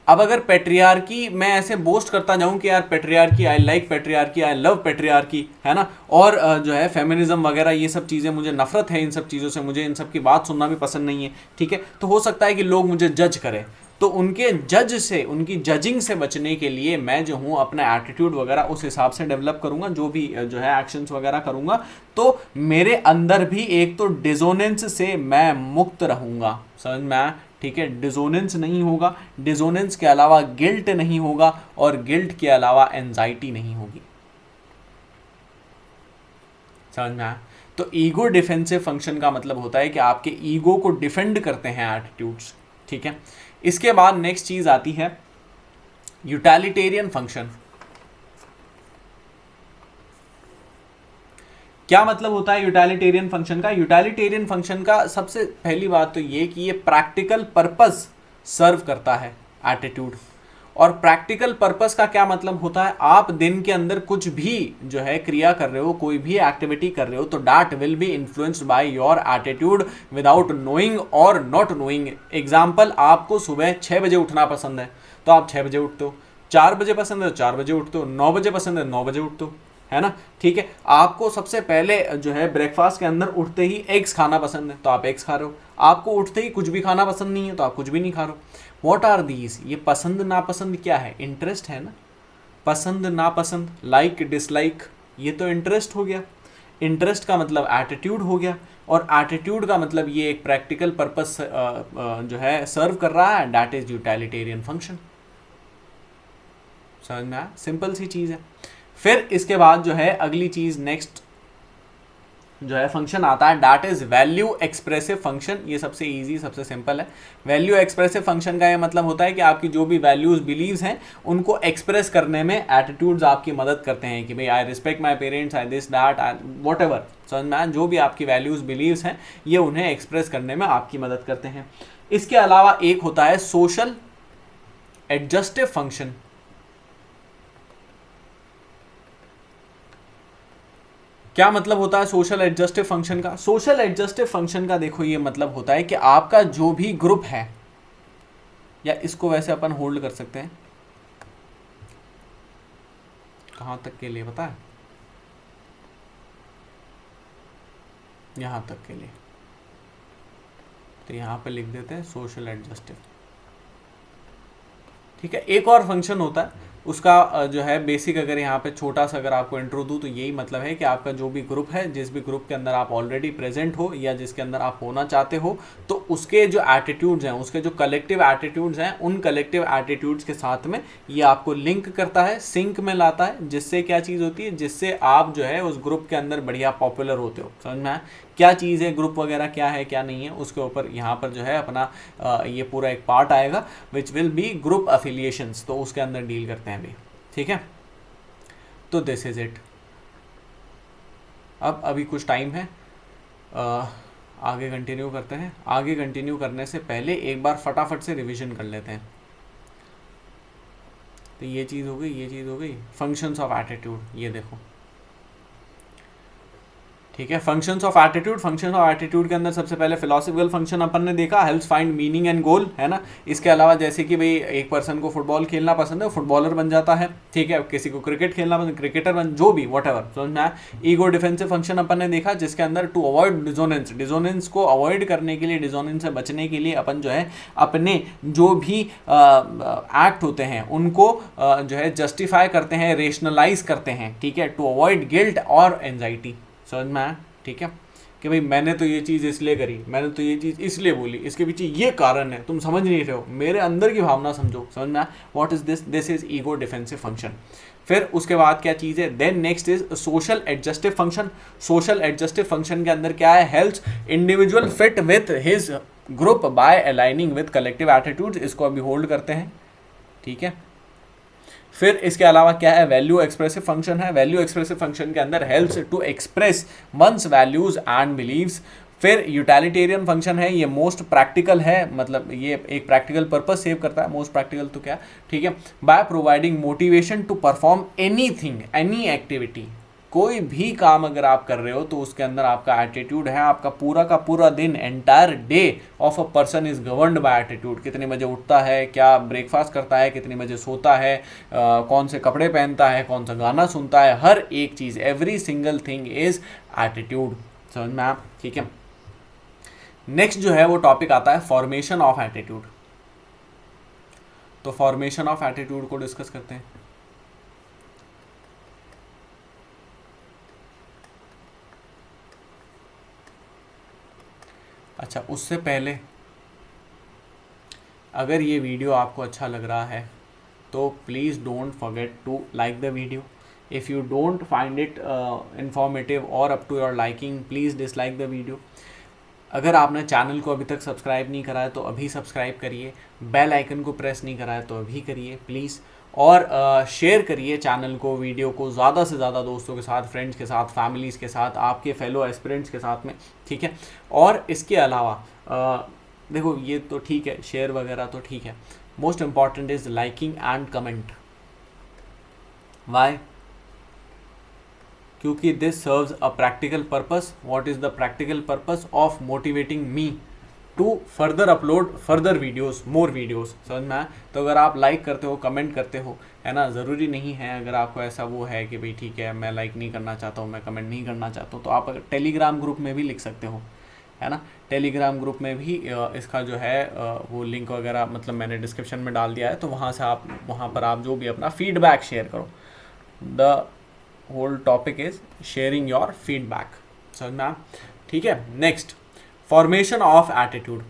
अब अगर पेट्रियार्की मैं ऐसे बोस्ट करता जाऊं कि यार patriarchy, I like patriarchy, I love patriarchy, है ना, और जो है फेमिनिज्म वगैरह ये सब चीज़ें, मुझे नफरत है इन सब चीज़ों से, मुझे इन सब की बात सुनना भी पसंद नहीं है, ठीक है, तो हो सकता है कि लोग मुझे जज करें। तो उनके जज से, उनकी जजिंग से बचने के लिए मैं जो हूँ अपना एटीट्यूड वगैरह उस हिसाब से डेवलप करूँगा, जो भी जो है एक्शंस वगैरह करूँगा, तो मेरे अंदर भी एक तो डिसोनेंस से मैं मुक्त रहूँगा। समझ में आया? ठीक है, डिसोनेंस नहीं होगा, डिसोनेंस के अलावा गिल्ट नहीं होगा, और गिल्ट के अलावा एंजाइटी नहीं होगी। समझ में आया? तो ईगो डिफेंसिव फंक्शन का मतलब होता है कि आपके ईगो को डिफेंड करते हैं एटीट्यूड्स, ठीक है। इसके बाद नेक्स्ट चीज आती है यूटिलिटेरियन फंक्शन। क्या मतलब होता है यूटिलिटेरियन फंक्शन का? यूटिलिटेरियन फंक्शन का सबसे पहली बात तो ये कि ये प्रैक्टिकल पर्पस सर्व करता है एटीट्यूड। और प्रैक्टिकल पर्पस का क्या मतलब होता है? आप दिन के अंदर कुछ भी जो है क्रिया कर रहे हो, कोई भी एक्टिविटी कर रहे हो, तो that will be influenced by your attitude without knowing और नॉट नोइंग। एग्जाम्पल, आपको सुबह 6 बजे उठना पसंद है तो आप 6 बजे उठते हो, 4 बजे पसंद है तो 4 बजे उठते हो, 9 बजे पसंद है 9 बजे उठते हो, है ना, ठीक है। आपको सबसे पहले जो है ब्रेकफास्ट के अंदर उठते ही एग्स खाना पसंद है तो आप एग्स खा रहे हो, आपको उठते ही कुछ भी खाना पसंद नहीं है तो आप कुछ भी नहीं खा रहे हो। What are these? ये पसंद नापसंद क्या है? इंटरेस्ट है ना। पसंद नापसंद, लाइक डिसलाइक, ये तो इंटरेस्ट हो गया। इंटरेस्ट का मतलब एटीट्यूड हो गया, और एटीट्यूड का मतलब ये एक प्रैक्टिकल पर्पस जो है सर्व कर रहा है, दैट इज यूटिलिटेरियन फंक्शन। समझ में आया? सिंपल सी चीज़ है। फिर इसके बाद जो है अगली चीज नेक्स्ट जो है फंक्शन आता है, that is value expressive function. ये सबसे इजी, सबसे सिंपल है। वैल्यू एक्सप्रेसिव फंक्शन का ये मतलब होता है कि आपकी जो भी वैल्यूज बिलीव्स हैं उनको एक्सप्रेस करने में एटीट्यूड्स आपकी मदद करते हैं कि भाई I respect my parents, I this that, I what ever. समझ में, जो भी आपकी वैल्यूज बिलीव्स हैं ये उन्हें एक्सप्रेस करने में आपकी मदद करते हैं। इसके अलावा एक होता है सोशल एडजस्टिव फंक्शन। क्या मतलब होता है सोशल एडजस्टिव फंक्शन का? सोशल एडजस्टिव फंक्शन का देखो ये मतलब होता है कि आपका जो भी ग्रुप है, या इसको वैसे अपन होल्ड कर सकते हैं कहां तक के लिए पता है? यहां तक के लिए, तो यहां पे लिख देते हैं सोशल एडजस्टिव, ठीक है। एक और फंक्शन होता है उसका जो है बेसिक, अगर यहाँ पे छोटा सा अगर आपको इंट्रो दूँ तो यही मतलब है कि आपका जो भी ग्रुप है, जिस भी ग्रुप के अंदर आप ऑलरेडी प्रेजेंट हो या जिसके अंदर आप होना चाहते हो, तो उसके जो एटीट्यूड्स हैं, उसके जो कलेक्टिव एटीट्यूड्स हैं, उन कलेक्टिव एटीट्यूड्स के साथ में ये आपको लिंक करता है, सिंक में लाता है, जिससे क्या चीज़ होती है, जिससे आप जो है उस ग्रुप के अंदर बढ़िया पॉपुलर होते हो। समझ में आया? क्या चीज़ है ग्रुप वगैरह, क्या है क्या नहीं है, उसके ऊपर यहाँ पर जो है अपना ये पूरा एक पार्ट आएगा which will be group affiliations, तो उसके अंदर डील करते हैं भी, ठीक है। तो दिस इज इट। अब अभी कुछ टाइम है, आगे कंटिन्यू करते हैं। आगे कंटिन्यू करने से पहले एक बार फटाफट से रिवीजन कर लेते हैं। तो ये चीज़ हो गई, ये चीज़ हो गई, फंक्शंस ऑफ एटीट्यूड, ये देखो, ठीक है। Functions of attitude, function of attitude के अंदर सबसे पहले फिलोसफिकल फंक्शन अपन ने देखा, हेल्प्स फाइंड मीनिंग एंड गोल, है ना। इसके अलावा जैसे कि भाई एक पर्सन को फुटबॉल खेलना पसंद है, फुटबॉलर बन जाता है, ठीक है। किसी को क्रिकेट खेलना पसंद, क्रिकेटर बन, जो भी वट एवर, समझ में आया। ईगो डिफेंसिव फंक्शन अपन ने देखा, जिसके अंदर टू अवॉइड डिजोनेंस, डिजोनेंस को अवॉइड करने के लिए, डिजोनेंस से बचने के लिए अपन जो है अपने जो भी एक्ट होते हैं उनको जो है जस्टिफाई करते हैं, रेशनलाइज करते हैं, ठीक है, टू अवॉइड गिल्ट और एंजाइटी, समझ में आया, ठीक है। कि भाई मैंने तो ये चीज़ इसलिए करी, मैंने तो ये चीज़ इसलिए बोली, इसके पीछे ये कारण है, तुम समझ नहीं रहे हो, मेरे अंदर की भावना समझो, समझ में आया। What is this, this is ego defensive function. फिर उसके बाद क्या चीज़ है, then next is social adjustive function. Social adjustive function के अंदर क्या है, helps individual fit with his group by aligning with collective attitudes, इसको अभी होल्ड करते हैं, ठीक है। फिर इसके अलावा क्या है, वैल्यू एक्सप्रेसिव फंक्शन है। वैल्यू एक्सप्रेसिव फंक्शन के अंदर helps to express one's values and believes. फिर यूटिलिटेरियन फंक्शन है, ये मोस्ट प्रैक्टिकल है, मतलब ये एक प्रैक्टिकल पर्पस सेव करता है, मोस्ट प्रैक्टिकल तो क्या, ठीक है। By providing motivation to perform anything, any activity, कोई भी काम अगर आप कर रहे हो तो उसके अंदर आपका एटीट्यूड है, आपका पूरा का पूरा दिन, entire day of a person is governed bye attitude. कितने बजे उठता है, क्या ब्रेकफास्ट करता है, कितने बजे सोता है, कौन से कपड़े पहनता है, कौन सा गाना सुनता है, हर एक चीज़, every single thing is attitude, समझ में आप, ठीक है। नेक्स्ट जो है वो टॉपिक आता है फॉर्मेशन ऑफ एटीट्यूड। तो फॉर्मेशन ऑफ एटीट्यूड को डिस्कस करते हैं। अच्छा, उससे पहले अगर ये वीडियो आपको अच्छा लग रहा है तो please don't forget to like the video. If you don't find it informative और up to your liking, please dislike the video. अगर आपने चैनल को अभी तक सब्सक्राइब नहीं करा है तो अभी सब्सक्राइब करिए, बेल आइकन को प्रेस नहीं करा है तो अभी करिए प्लीज़, और शेयर करिए चैनल को, वीडियो को ज़्यादा से ज़्यादा दोस्तों के साथ, फ्रेंड्स के साथ, फैमिलीज़ के साथ, आपके फेलो एस्पिरेंट्स के साथ में, ठीक है। और इसके अलावा देखो ये तो ठीक है, शेयर वगैरह तो ठीक है, most important is liking and comment. Why? क्योंकि this serves a practical purpose. What is the practical purpose of motivating me to further upload further videos, more videos, समझ में आया। तो अगर आप लाइक करते हो, कमेंट करते हो, है ना, ज़रूरी नहीं है अगर आपको ऐसा वो है कि भाई ठीक है मैं लाइक नहीं करना चाहता हूँ, मैं कमेंट नहीं करना चाहता हूँ, तो आप अगर टेलीग्राम ग्रुप में भी लिख सकते हो, है ना। टेलीग्राम ग्रुप में भी इसका जो है वो लिंक वगैरह मतलब मैंने डिस्क्रिप्शन में डाल दिया है, तो वहाँ से आप, वहाँ पर आप जो भी अपना फीडबैक शेयर करो। The whole topic is sharing your feedback, समझ में आया, ठीक है। Next, formation of attitude.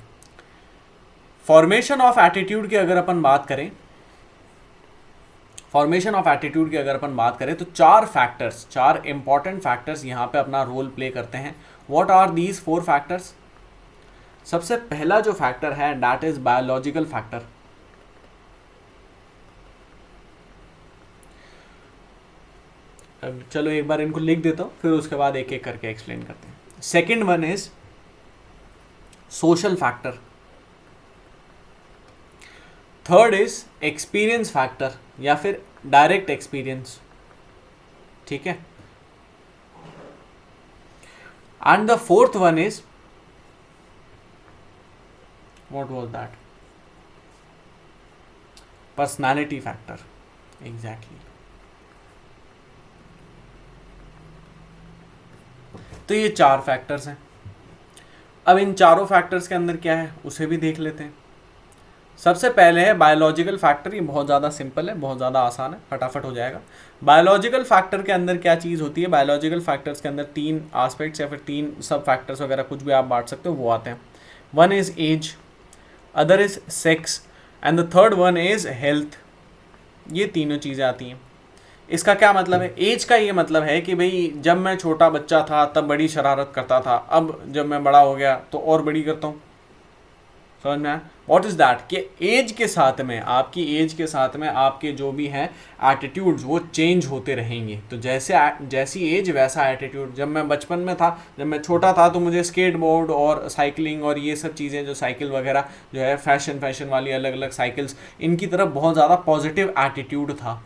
Formation of attitude की अगर अपन बात करें, फॉर्मेशन ऑफ एटीट्यूड की अगर अपन बात करें तो चार फैक्टर्स, चार इंपॉर्टेंट फैक्टर्स यहाँ पे अपना रोल प्ले करते हैं। What are these four factors? सबसे पहला जो फैक्टर है दैट इज बायोलॉजिकल फैक्टर। चलो एक बार इनको लिख देता हूँ, फिर उसके बाद एक एक करके एक्सप्लेन करते हैं। Second one is social factor. Third is experience factor या फिर डायरेक्ट एक्सपीरियंस, ठीक है। And the fourth one is, what was that? Personality factor, exactly. तो ये चार फैक्टर्स हैं। अब इन चारों फैक्टर्स के अंदर क्या है उसे भी देख लेते हैं। सबसे पहले है बायोलॉजिकल फैक्टर। ये बहुत ज़्यादा सिंपल है, बहुत ज़्यादा आसान है, फटाफट हो जाएगा। बायोलॉजिकल फैक्टर के अंदर क्या चीज़ होती है? बायोलॉजिकल फैक्टर्स के अंदर तीन एस्पेक्ट्स या फिर तीन सब फैक्टर्स वगैरह कुछ भी आप बांट सकते हो वो आते हैं। One is age, other is sex and the third one is health. ये तीनों चीज़ें आती हैं। इसका क्या मतलब है? एज का ये मतलब है कि भाई जब मैं छोटा बच्चा था तब बड़ी शरारत करता था, अब जब मैं बड़ा हो गया तो और बड़ी करता हूँ, समझ में आया? व्हाट इज़ दैट कि एज के साथ में, आपकी एज के साथ में आपके जो भी हैं एटीट्यूड्स वो चेंज होते रहेंगे। तो जैसी एज वैसा एटीट्यूड। जब मैं बचपन में था, जब मैं छोटा था तो मुझे स्केट बोर्ड और साइकिलिंग और ये सब चीज़ें, जो साइकिल वगैरह जो है फैशन वाली अलग अलग साइकिल्स, इनकी तरफ बहुत ज़्यादा पॉजिटिव एटीट्यूड था।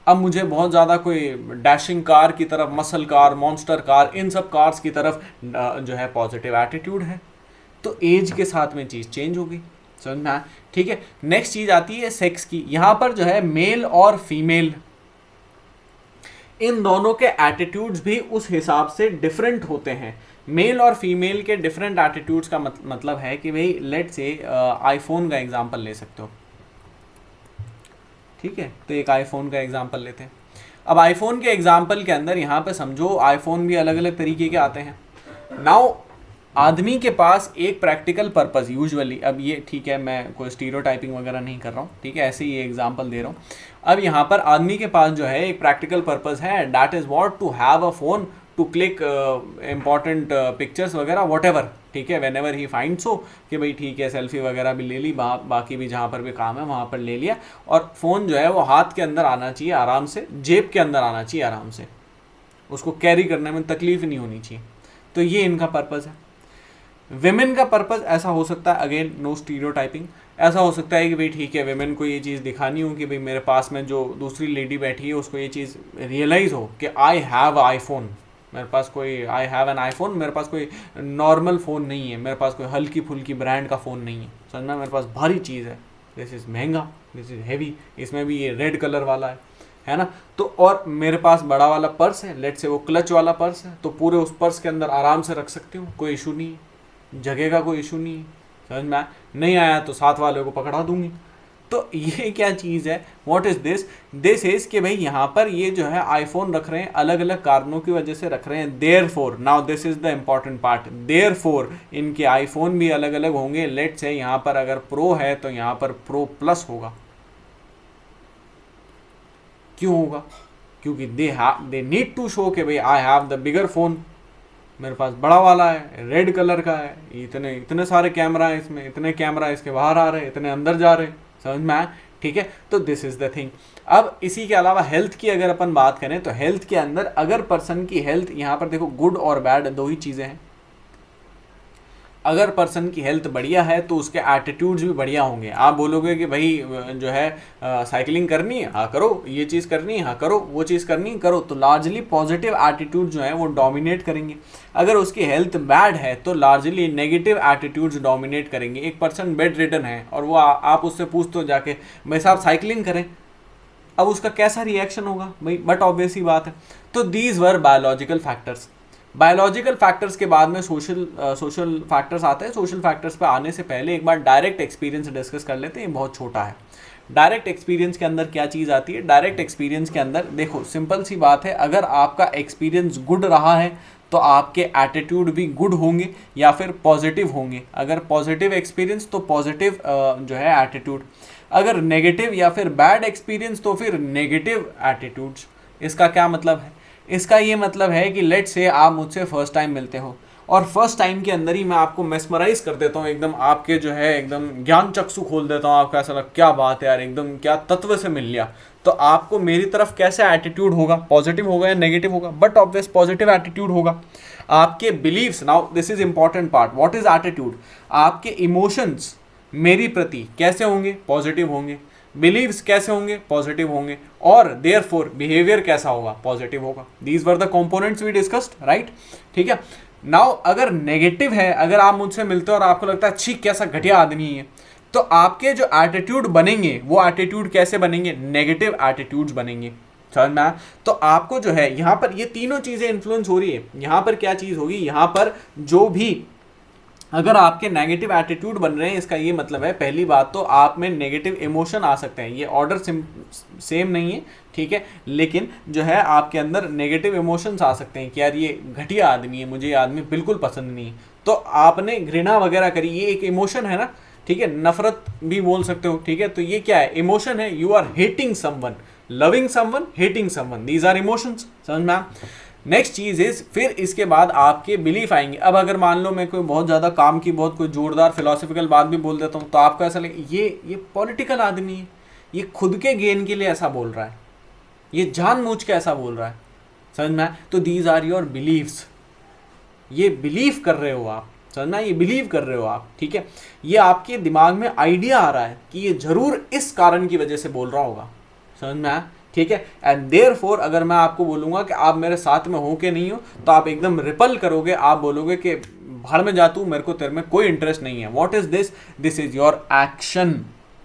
अब मुझे बहुत ज़्यादा कोई डैशिंग कार की तरफ, मसल कार, मॉन्स्टर कार, इन सब कार्स की तरफ जो है पॉजिटिव एटीट्यूड है। तो एज के साथ में चीज़ चेंज होगी, समझ में आया? ठीक है, नेक्स्ट चीज़ आती है सेक्स की। यहाँ पर जो है मेल और फीमेल, इन दोनों के एटीट्यूड्स भी उस हिसाब से डिफरेंट होते हैं। मेल और फीमेल के डिफरेंट एटीट्यूड्स का मतलब है कि भाई लेट से आईफोन का एग्जांपल ले सकते हो, ठीक है? तो एक आईफोन का एग्जांपल लेते हैं। अब आईफोन के एग्जांपल के अंदर यहाँ पे समझो आईफोन भी अलग अलग तरीके के आते हैं। नाउ आदमी के पास एक प्रैक्टिकल पर्पस यूजुअली, अब ये ठीक है मैं कोई स्टीरियोटाइपिंग वगैरह नहीं कर रहा हूँ, ठीक है, ऐसे ही एग्जांपल दे रहा हूँ। अब यहाँ पर आदमी के पास जो है एक प्रैक्टिकल पर्पस है, that is what, to have a phone to click important pictures वगैरह वॉट एवर, ठीक है, whenever he find so, कि भाई ठीक है सेल्फी वगैरह भी ले ली, बाकी भी जहाँ पर भी काम है वहाँ पर ले लिया, और फ़ोन जो है वो हाथ के अंदर आना चाहिए आराम से, जेब के अंदर आना चाहिए आराम से, उसको कैरी करने में तकलीफ नहीं होनी चाहिए। तो ये इनका पर्पज़ है। विमेन का पर्पज़ ऐसा हो सकता है, अगेन नो स्टीरियोटाइपिंग, ऐसा हो सकता है कि भाई ठीक है विमेन को ये चीज़ दिखानी हो कि भाई मेरे पास में जो दूसरी लेडी बैठी है उसको ये चीज़ रियलाइज़ हो कि आई हैव आईफोन, मेरे पास कोई, आई हैव एन आईफोन, मेरे पास कोई नॉर्मल फ़ोन नहीं है, मेरे पास कोई हल्की फुल्की ब्रांड का फ़ोन नहीं है, समझना, मेरे पास भारी चीज़ है, दिस इज़ महंगा, दिस इज़ हैवी, इसमें भी ये रेड कलर वाला है ना। तो और मेरे पास बड़ा वाला पर्स है, लेट से वो क्लच वाला पर्स है, तो पूरे उस पर्स के अंदर आराम से रख सकती हूँ, कोई इशू नहीं है, जगह का कोई इशू नहीं है, समझ में नहीं आया तो साथ वाले को पकड़ा दूंगी। तो ये क्या चीज़ है, what is this, this is कि भाई यहाँ पर ये जो है आईफोन रख रहे हैं अलग अलग कारणों की वजह से रख रहे हैं। Therefore, now this is the important part, therefore इनके आईफोन भी अलग अलग होंगे। लेट से यहाँ पर अगर प्रो है तो यहाँ पर प्रो प्लस होगा, क्यों होगा? क्योंकि दे नीड टू शो कि भाई I have the bigger phone, मेरे पास बड़ा वाला है, रेड कलर का है, इतने इतने सारे कैमरा हैं इसमें, इतने कैमरा इसके बाहर आ रहे हैं, इतने अंदर जा रहे हैं, समझ में आया? ठीक है, तो दिस इज द थिंग। अब इसी के अलावा हेल्थ की अगर अपन बात करें तो हेल्थ के अंदर अगर पर्सन की हेल्थ, यहाँ पर देखो गुड और बैड दो ही चीज़ें हैं। अगर पर्सन की हेल्थ बढ़िया है तो उसके एटीट्यूड्स भी बढ़िया होंगे। आप बोलोगे कि भाई जो है साइकिलिंग करनी है, हाँ करो, ये चीज़ करनी है, हाँ करो, वो चीज़ करनी है, करो, तो लार्जली पॉजिटिव एटीट्यूड जो है वो डोमिनेट करेंगे। अगर उसकी हेल्थ बैड है तो लार्जली नेगेटिव एटीट्यूड्स डोमिनेट करेंगे। एक पर्सन बेड रिडन है और वो आप उससे पूछते हो जाके भाई साहब साइकिलिंग करें, अब उसका कैसा रिएक्शन होगा भाई, बट ऑब्वियस ही बात है। तो these were biological factors. Biological factors के बाद में सोशल फैक्टर्स आते हैं। सोशल फैक्टर्स पे आने से पहले एक बार डायरेक्ट एक्सपीरियंस डिस्कस कर लेते हैं, ये बहुत छोटा है। डायरेक्ट एक्सपीरियंस के अंदर क्या चीज़ आती है? डायरेक्ट एक्सपीरियंस के अंदर देखो सिंपल सी बात है, अगर आपका एक्सपीरियंस गुड रहा है तो आपके एटीट्यूड भी गुड होंगे या फिर पॉजिटिव होंगे। अगर पॉजिटिव एक्सपीरियंस तो पॉजिटिव जो है एटीट्यूड, अगर नेगेटिव या फिर बैड एक्सपीरियंस तो फिर नेगेटिव एटीट्यूड्स। इसका क्या मतलब है? इसका ये मतलब है कि लेट से आप मुझसे फर्स्ट टाइम मिलते हो और फर्स्ट टाइम के अंदर ही मैं आपको मेस्मराइज कर देता हूँ, एकदम आपके जो है एकदम ज्ञान चक्षु खोल देता हूँ, आपका ऐसा लग क्या बात है यार, एकदम क्या तत्व से मिल लिया। तो आपको मेरी तरफ कैसा एटीट्यूड होगा? पॉजिटिव होगा या नेगेटिव होगा? बट ऑब्वियस पॉजिटिव एटीट्यूड होगा। आपके believes, now this is important part, what is attitude? आपके इमोशंस मेरी प्रति कैसे होंगे? पॉजिटिव होंगे। बिलीव्स कैसे होंगे? पॉजिटिव होंगे। और देयरफॉर बिहेवियर कैसा होगा? पॉजिटिव होगा। These were the components we discussed, right? ठीक है। नाउ अगर नेगेटिव है, अगर आप मुझसे मिलते हो और आपको लगता है छी कैसा घटिया आदमी है, तो आपके जो एटीट्यूड बनेंगे वो एटीट्यूड कैसे बनेंगे? नेगेटिव एटीट्यूड्स बनेंगे, समझ में आया? तो आपको जो है यहाँ पर ये तीनों चीज़ें इन्फ्लुएंस हो रही है। यहाँ पर क्या चीज़ होगी? यहाँ पर जो भी अगर आपके नेगेटिव एटीट्यूड बन रहे हैं, इसका ये मतलब है पहली बात तो आप में नेगेटिव इमोशन आ सकते हैं। ये ऑर्डर सेम नहीं है, ठीक है, लेकिन जो है आपके अंदर नेगेटिव इमोशंस आ सकते हैं कि यार ये घटिया आदमी है, मुझे ये आदमी बिल्कुल पसंद नहीं है। तो आपने घृणा वगैरह करी, ये एक इमोशन है ना, ठीक है, नफरत भी बोल सकते हो, ठीक है। तो ये क्या है? इमोशन है। You are hating someone, loving someone, hating someone, these are emotions, समझ में आ? नेक्स्ट चीज़ इज फिर इसके बाद आपके बिलीफ आएंगे। अब अगर मान लो मैं कोई बहुत ज़्यादा काम की बहुत कोई जोरदार फिलोसफिकल बात भी बोल देता हूँ तो आपको ऐसा लगे ये पॉलिटिकल आदमी है, ये खुद के गेन के लिए ऐसा बोल रहा है, ये जानबूझ के ऐसा बोल रहा है, समझ में आए? तो दीज आर योर बिलीव्स। ये बिलीव कर रहे हो आप, समझ में आए? ये बिलीव कर रहे हो आप, ठीक है। ये आपके दिमाग में आइडिया आ रहा है कि ये जरूर इस कारण की वजह से बोल रहा होगा, समझ में आया? ठीक है। एंड देयरफॉर अगर मैं आपको बोलूंगा कि आप मेरे साथ में हो कि नहीं हो, तो आप एकदम रिपल करोगे, आप बोलोगे कि भाड़ में जा तू, मेरे को तेरे में कोई इंटरेस्ट नहीं है। What is this? This is your action,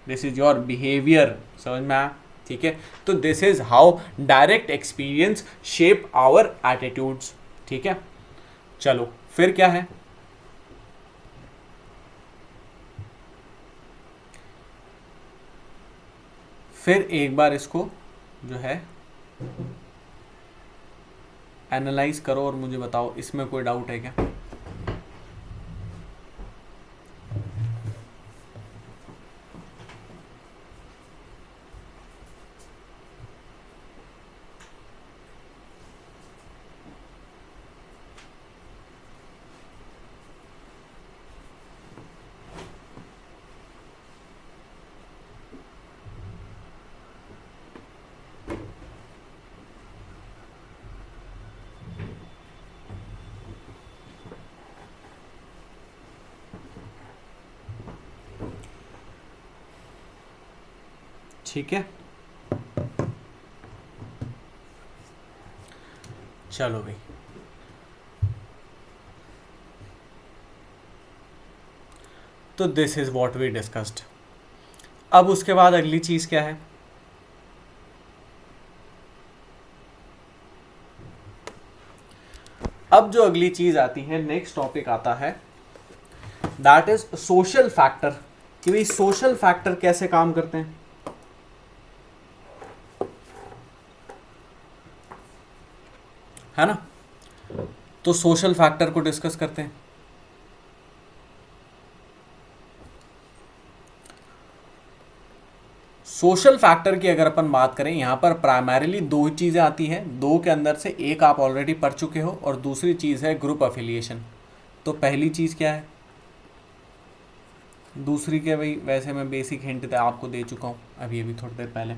this is your behaviour. समझ में आया? ठीक है। तो this is how direct experience shape our attitudes. ठीक है, चलो फिर क्या है? फिर एक बार इसको जो है एनालाइज करो और मुझे बताओ इसमें कोई डाउट है क्या? ठीक है, चलो भाई। तो this is what we discussed. अब उसके बाद अगली चीज क्या है? अब जो अगली चीज आती है, नेक्स्ट टॉपिक आता है, दैट इज सोशल फैक्टर। कि भाई सोशल फैक्टर कैसे काम करते हैं, है ना? तो सोशल फैक्टर को डिस्कस करते हैं। सोशल फैक्टर की अगर अपन बात करें, यहां पर प्राइमरीली दो ही चीजें आती हैं। दो के अंदर से एक आप ऑलरेडी पढ़ चुके हो और दूसरी चीज है ग्रुप अफिलिएशन। तो पहली चीज क्या है? दूसरी क्या भाई? वैसे मैं बेसिक हिंट आपको दे चुका हूं अभी अभी थोड़ी देर पहले।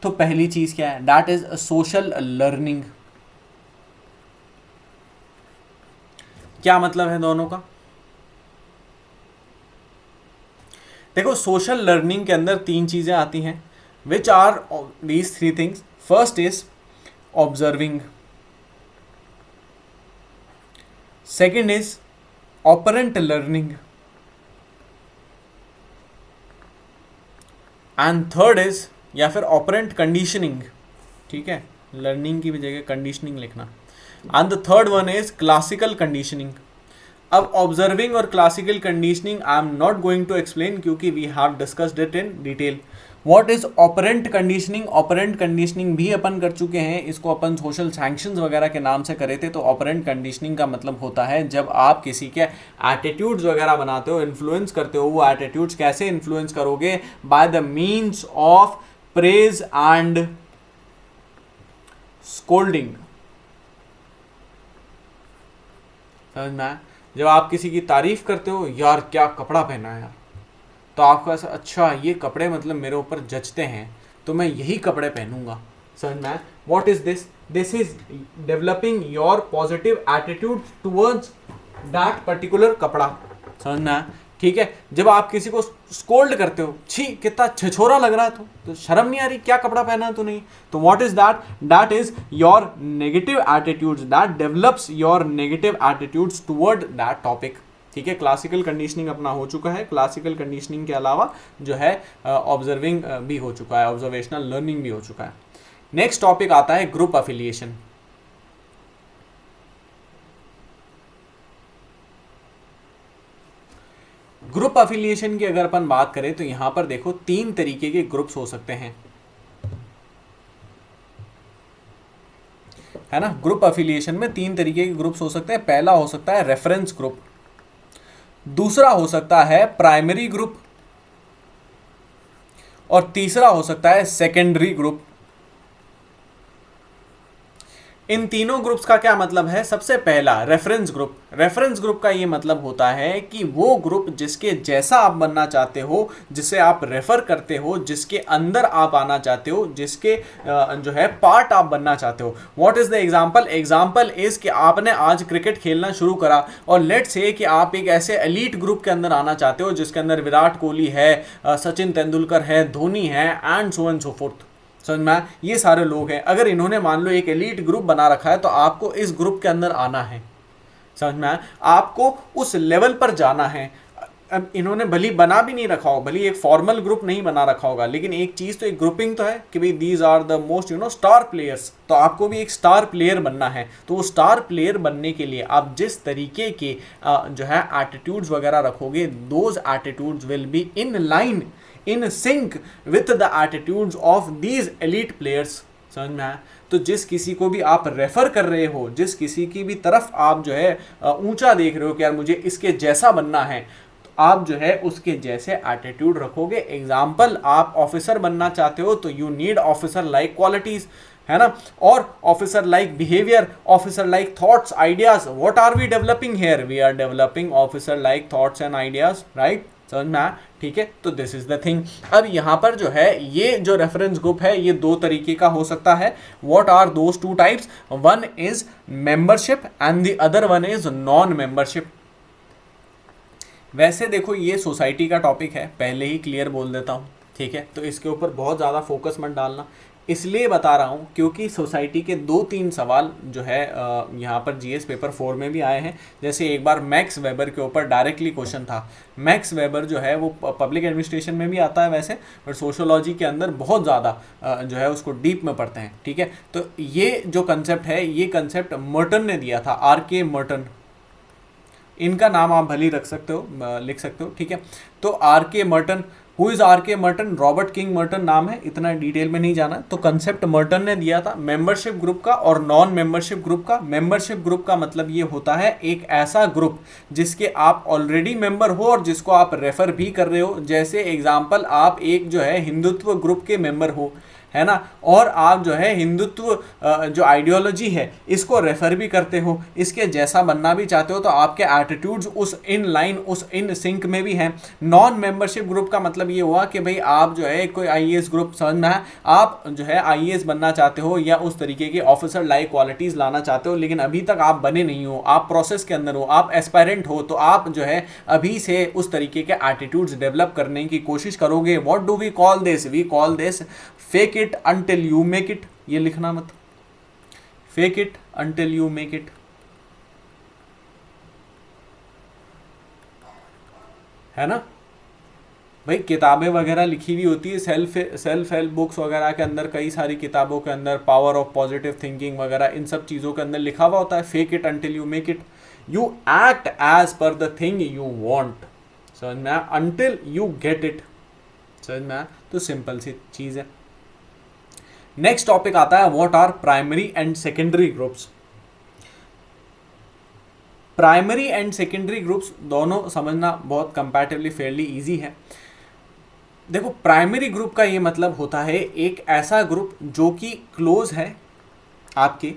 तो पहली चीज क्या है? That is social learning. क्या मतलब है दोनों का? देखो, सोशल लर्निंग के अंदर तीन चीजें आती हैं, which are these three things. First is observing, second is operant learning, and third is या फिर ऑपरेंट कंडीशनिंग। ठीक है, लर्निंग की भी जगह कंडीशनिंग लिखना। And the third one is classical conditioning. अब ऑब्जर्विंग और classical conditioning I am not going to explain, क्योंकि we have discussed it in detail. What is operant conditioning? Operant conditioning भी अपन कर चुके हैं, इसको अपन सोशल सैंक्शंस वगैरह के नाम से करे थे। तो ऑपरेंट कंडीशनिंग का मतलब होता है जब आप किसी के एटीट्यूड्स वगैरह बनाते हो, इन्फ्लुएंस करते हो। वो एटीट्यूड्स कैसे इन्फ्लुएंस करोगे? By the means of praise and scolding. समझ में आया? जब आप किसी की तारीफ करते हो, यार क्या कपड़ा पहना है यार, तो आपको ऐसा, अच्छा ये कपड़े मतलब मेरे ऊपर जचते हैं, तो मैं यही कपड़े पहनूंगा। समझ में? What is this? This is developing your positive attitude towards that particular कपड़ा। समझ में? ठीक है। जब आप किसी को स्कोल्ड करते हो, छी कितना छिछोरा लग रहा है तो शर्म नहीं आ रही, क्या कपड़ा पहना है तू नहीं, तो what is that? That is your negative attitudes, that develops your negative attitudes toward that topic. ठीक है, क्लासिकल कंडीशनिंग अपना हो चुका है। क्लासिकल कंडीशनिंग के अलावा जो है ऑब्जर्विंग भी हो चुका है, ऑब्जर्वेशनल लर्निंग भी हो चुका है। नेक्स्ट टॉपिक आता है ग्रुप अफिलिएशन। ग्रुप अफिलिएशन की अगर अपन बात करें तो यहां पर देखो तीन तरीके के ग्रुप्स हो सकते हैं, है ना? ग्रुप अफिलिएशन में तीन तरीके के ग्रुप्स हो सकते हैं। पहला हो सकता है रेफरेंस ग्रुप, दूसरा हो सकता है प्राइमरी ग्रुप, और तीसरा हो सकता है सेकेंडरी ग्रुप। इन तीनों ग्रुप्स का क्या मतलब है? सबसे पहला रेफरेंस ग्रुप। रेफरेंस ग्रुप का ये मतलब होता है कि वो ग्रुप जिसके जैसा आप बनना चाहते हो, जिसे आप रेफर करते हो, जिसके अंदर आप आना चाहते हो, जिसके जो है पार्ट आप बनना चाहते हो। What is the example? Example is कि आपने आज क्रिकेट खेलना शुरू करा और लेट्स से कि आप एक ऐसे एलीट ग्रुप के अंदर आना चाहते हो जिसके अंदर विराट कोहली है, सचिन तेंदुलकर है, धोनी है, एंड सो फोर्थ। समझ में आया? ये सारे लोग हैं, अगर इन्होंने मान लो एक एलीट ग्रुप बना रखा है तो आपको इस ग्रुप के अंदर आना है। समझ में आया? आपको उस लेवल पर जाना है। अब इन्होंने भली बना भी नहीं रखा हो, भली एक फॉर्मल ग्रुप नहीं बना रखा होगा, लेकिन एक चीज तो एक ग्रुपिंग तो है कि भाई these are the most star players, तो आपको भी एक स्टार प्लेयर बनना है। तो वो स्टार प्लेयर बनने के लिए आप जिस तरीके के जो है एटीट्यूड्स वगैरह रखोगे, those attitudes will be in line, in sync with the attitudes of these elite players. समझ में आया? तो जिस किसी को भी आप रेफर कर रहे हो, जिस किसी की भी तरफ आप जो है ऊंचा देख रहे हो कि यार मुझे इसके जैसा बनना है, तो आप जो है उसके जैसे एटीट्यूड रखोगे। एग्जाम्पल, आप ऑफिसर बनना चाहते हो तो you need officer like qualities, है ना, और officer like behaviour, officer like thoughts, ideas. What are we developing here? We are developing officer like thoughts and ideas, right? समझ में आया? ठीक है, तो दिस इज द थिंग। अब यहां पर जो है ये जो रेफरेंस ग्रुप है ये दो तरीके का हो सकता है। What are those two types? One is membership and the other one is non membership. वैसे देखो ये सोसाइटी का टॉपिक है, पहले ही क्लियर बोल देता हूँ, ठीक है, तो इसके ऊपर बहुत ज़्यादा फोकस मत डालना। इसलिए बता रहा हूँ क्योंकि सोसाइटी के 2-3 सवाल जो है यहाँ पर जीएस पेपर 4 में भी आए हैं। जैसे एक बार मैक्स वेबर के ऊपर डायरेक्टली क्वेश्चन था। मैक्स वेबर जो है वो पब्लिक एडमिनिस्ट्रेशन में भी आता है वैसे, बट सोशियोलॉजी के अंदर बहुत ज़्यादा जो है उसको डीप में पढ़ते हैं, ठीक है। तो ये जो कंसेप्ट है, ये कंसेप्ट मर्टन ने दिया था, आर.के. मर्टन। इनका नाम आप भली रख सकते हो, लिख सकते हो, ठीक है। तो R K. Merton, who is R K. Merton? Robert King Merton नाम है, इतना डिटेल में नहीं जाना। तो कंसेप्ट मर्टन ने दिया था मेंबरशिप ग्रुप का और नॉन मेंबरशिप ग्रुप का। मेंबरशिप ग्रुप का मतलब ये होता है एक ऐसा ग्रुप जिसके आप ऑलरेडी मेंबर हो और जिसको आप रेफर भी कर रहे हो। जैसे एग्जांपल, आप एक जो है हिंदुत्व ग्रुप के मेंबर हो, है ना, और आप जो है हिंदुत्व जो आइडियोलॉजी है इसको रेफर भी करते हो, इसके जैसा बनना भी चाहते हो, तो आपके एटीट्यूड्स उस इन लाइन, उस इन सिंक में भी हैं। नॉन मेंबरशिप ग्रुप का मतलब ये हुआ कि भाई आप जो है कोई आईएएस ग्रुप, समझ में है, आप जो है आईएएस बनना चाहते हो या उस तरीके के ऑफिसर लाइक क्वालिटीज लाना चाहते हो, लेकिन अभी तक आप बने नहीं हो, आप प्रोसेस के अंदर हो, आप एस्पायरेंट हो, तो आप जो है अभी से उस तरीके के एटीट्यूड्स डेवलप करने की कोशिश करोगे। What do we call this? We call this fake it until you make it. ये लिखना मत, fake it until you make it, है ना भाई। किताबें वगैरह लिखी हुई होती है, सेल्फ हेल्प बुक्स वगैरह के अंदर, कई सारी किताबों के अंदर पावर ऑफ पॉजिटिव थिंकिंग वगैरह, इन सब चीज़ों के अंदर लिखा हुआ होता है fake it until you make it. You act as per the thing you want, समझ में आया, अंटिल यू गेट इट, समझ में आया। तो सिंपल सी चीज़ है। नेक्स्ट टॉपिक आता है what are primary and secondary groups. Primary and secondary groups दोनों समझना बहुत कंपैरेटिवली फेयरली इजी है। देखो, प्राइमरी ग्रुप का ये मतलब होता है एक ऐसा ग्रुप जो कि क्लोज है आपके।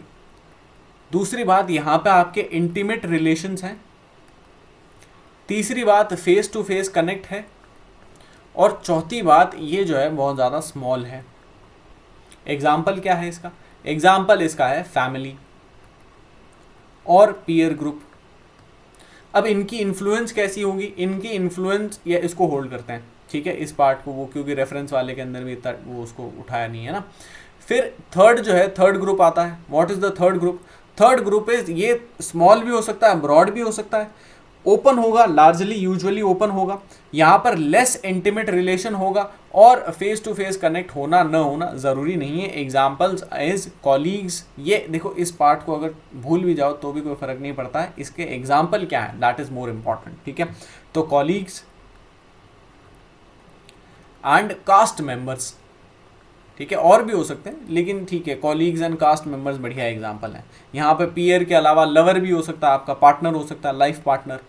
दूसरी बात, यहां पे आपके इंटीमेट रिलेशंस हैं। तीसरी बात, फेस टू फेस कनेक्ट है। और चौथी बात, ये जो है बहुत ज़्यादा स्मॉल है। एग्जाम्पल क्या है इसका? एग्जाम्पल इसका है फैमिली और पीयर ग्रुप। अब इनकी इन्फ्लुएंस कैसी होगी? इनकी इन्फ्लुएंस, या इसको होल्ड करते हैं, ठीक है, इस पार्ट को, वो क्योंकि रेफरेंस वाले के अंदर भी वो उसको उठाया नहीं है ना। फिर थर्ड जो है, थर्ड ग्रुप आता है। What is the third group? Third group is, ये स्मॉल भी हो सकता है, ब्रॉड भी हो सकता है, ओपन होगा, लार्जली यूजुअली ओपन होगा, यहाँ पर लेस इंटीमेट रिलेशन होगा और फेस टू फेस कनेक्ट होना न होना ज़रूरी नहीं है। Examples is colleagues. ये देखो, इस पार्ट को अगर भूल भी जाओ तो भी कोई फर्क नहीं पड़ता है, इसके एग्जाम्पल क्या है दैट इज मोर इम्पॉर्टेंट, ठीक है। तो कॉलीग्स एंड कास्ट मेंबर्स, ठीक है, और भी हो सकते हैं लेकिन ठीक है, कॉलीग्स एंड कास्ट मेंबर्स बढ़िया एग्जाम्पल है। यहाँ पे पीयर के अलावा लवर भी हो सकता है, आपका पार्टनर हो सकता है, लाइफ पार्टनर,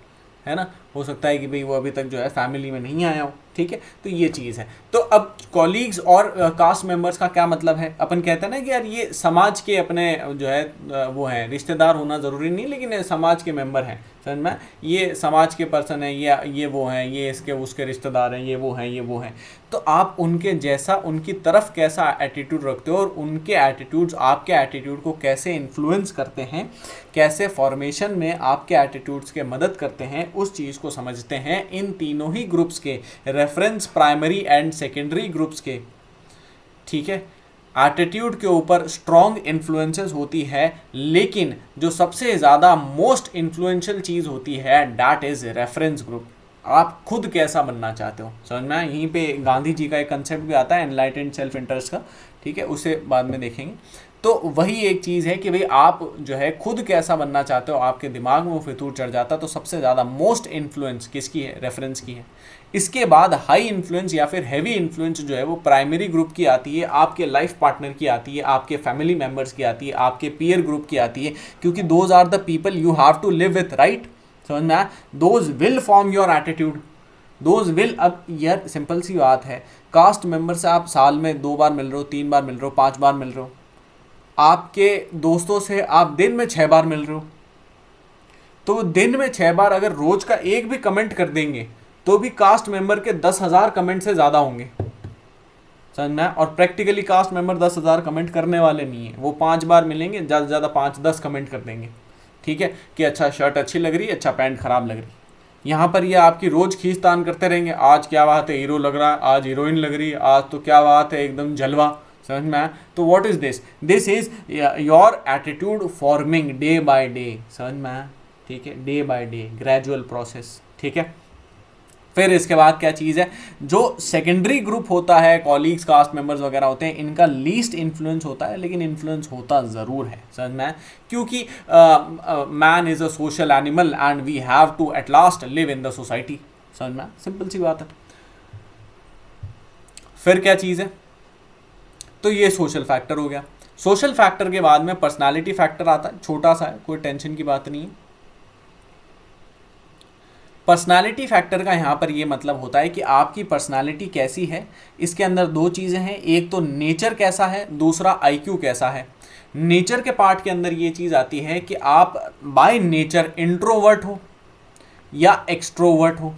है ना, हो सकता है कि भाई वो अभी तक जो है फैमिली में नहीं आया हो, ठीक है। तो ये चीज़ है। तो अब कॉलीग्स और कास्ट मेंबर्स का क्या मतलब है? अपन कहते हैं ना कि यार ये समाज के अपने जो है वो हैं, रिश्तेदार होना ज़रूरी नहीं, लेकिन समाज के मेंबर हैं, समझ में, ये समाज के पर्सन है, ये वो हैं, ये इसके उसके रिश्तेदार हैं, ये वो हैं, ये वो हैं। तो आप उनके जैसा, उनकी तरफ कैसा एटीट्यूड रखते हो और उनके एटीट्यूड्स आपके एटीट्यूड को कैसे इन्फ्लुएंस करते हैं, कैसे फॉर्मेशन में आपके एटीट्यूड्स के मदद करते हैं, उस चीज़ को समझते हैं इन तीनों ही ग्रुप्स के, reference, primary and secondary groups के, ठीक है। एटीट्यूड के ऊपर स्ट्रॉन्ग इन्फ्लुएंसेस होती है, लेकिन जो सबसे ज़्यादा मोस्ट इन्फ्लुएंशियल चीज़ होती है दैट इज़ रेफरेंस ग्रुप। आप खुद कैसा बनना चाहते हो, समझ में आया? यहीं पे गांधी जी का एक कंसेप्ट भी आता है एनलाइटेंड सेल्फ इंटरेस्ट का, ठीक है, उसे बाद में देखेंगे। तो वही एक चीज़ है कि भाई आप जो है खुद कैसा बनना चाहते हो, आपके दिमाग में वो फितूर चढ़ जाता, तो सबसे ज़्यादा मोस्ट इन्फ्लुएंस किसकी है? रेफरेंस की है। इसके बाद हाई इन्फ्लुएंस या फिर हैवी इन्फ्लुएंस जो है वो प्राइमरी ग्रुप की आती है, आपके लाइफ पार्टनर की आती है, आपके फैमिली मेम्बर्स की आती है, आपके पीयर ग्रुप की आती है, क्योंकि those are the people you have to live with, right? समझ में आया? Those will form your attitude, those will. अब यार सिंपल सी बात है, कास्ट मेंबर से आप साल में 2 बार मिल रहे हो, 3 बार मिल रहे हो, 5 बार मिल रहे हो, आपके दोस्तों से आप दिन में 6 बार मिल रहे हो, तो दिन में 6 बार अगर रोज का एक भी कमेंट कर देंगे तो भी कास्ट मेंबर के 10,000 कमेंट से ज़्यादा होंगे, समझ में? और प्रैक्टिकली कास्ट मेंबर 10,000 कमेंट करने वाले नहीं है, वो 5 बार मिलेंगे, ज़्यादा से ज़्यादा 5-10 कमेंट कर देंगे, ठीक है, कि अच्छा शर्ट अच्छी लग रही है, अच्छा पैंट खराब लग रही है। यहाँ पर ये आपकी रोज खींचतान करते रहेंगे, आज क्या बात है हीरो लग रहा है, आज हीरोइन लग रही है, आज तो क्या बात है एकदम जलवा, समझ में आया? तो what is this? This is your attitude forming day by day, समझ में आया? ठीक है, day by day, gradual process, ठीक है। फिर इसके बाद क्या चीज़ है, जो सेकेंडरी ग्रुप होता है, कॉलीग्स, कास्ट मेंबर्स वगैरह होते हैं, इनका लीस्ट इन्फ्लुएंस होता है, लेकिन इन्फ्लुएंस होता ज़रूर है, समझ में? क्योंकि man is a social animal and we have to at last live in the society, समझ में? सिंपल सी बात है। फिर क्या चीज़ है, तो ये सोशल फैक्टर हो गया। सोशल फैक्टर के बाद में पर्सनालिटी फैक्टर आता है, छोटा सा है, कोई टेंशन की बात नहीं है। पर्सनालिटी फैक्टर का यहाँ पर ये मतलब होता है कि आपकी पर्सनालिटी कैसी है। इसके अंदर 2 चीज़ें हैं, एक तो नेचर कैसा है, दूसरा आईक्यू कैसा है। नेचर के पार्ट के अंदर ये चीज़ आती है कि आप बाय नेचर इंट्रोवर्ट हो या एक्सट्रोवर्ट हो।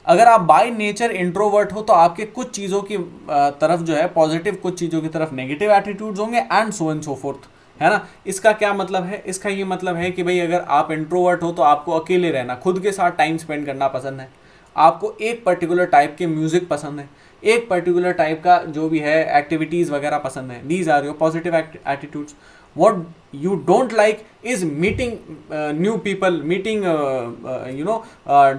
अगर आप बाय नेचर इंट्रोवर्ट हो तो आपके कुछ चीज़ों की तरफ जो है पॉजिटिव, कुछ चीज़ों की तरफ नेगेटिव एटीट्यूड्स होंगे and so and so fourth, है ना? इसका क्या मतलब है? इसका ये मतलब है कि भाई अगर आप इंट्रोवर्ट हो तो आपको अकेले रहना, खुद के साथ टाइम स्पेंड करना पसंद है, आपको एक पर्टिकुलर टाइप के म्यूजिक पसंद है, एक पर्टिकुलर टाइप का जो भी है एक्टिविटीज़ वगैरह पसंद है। These are your positive attitudes. What you don't like is meeting new people, meeting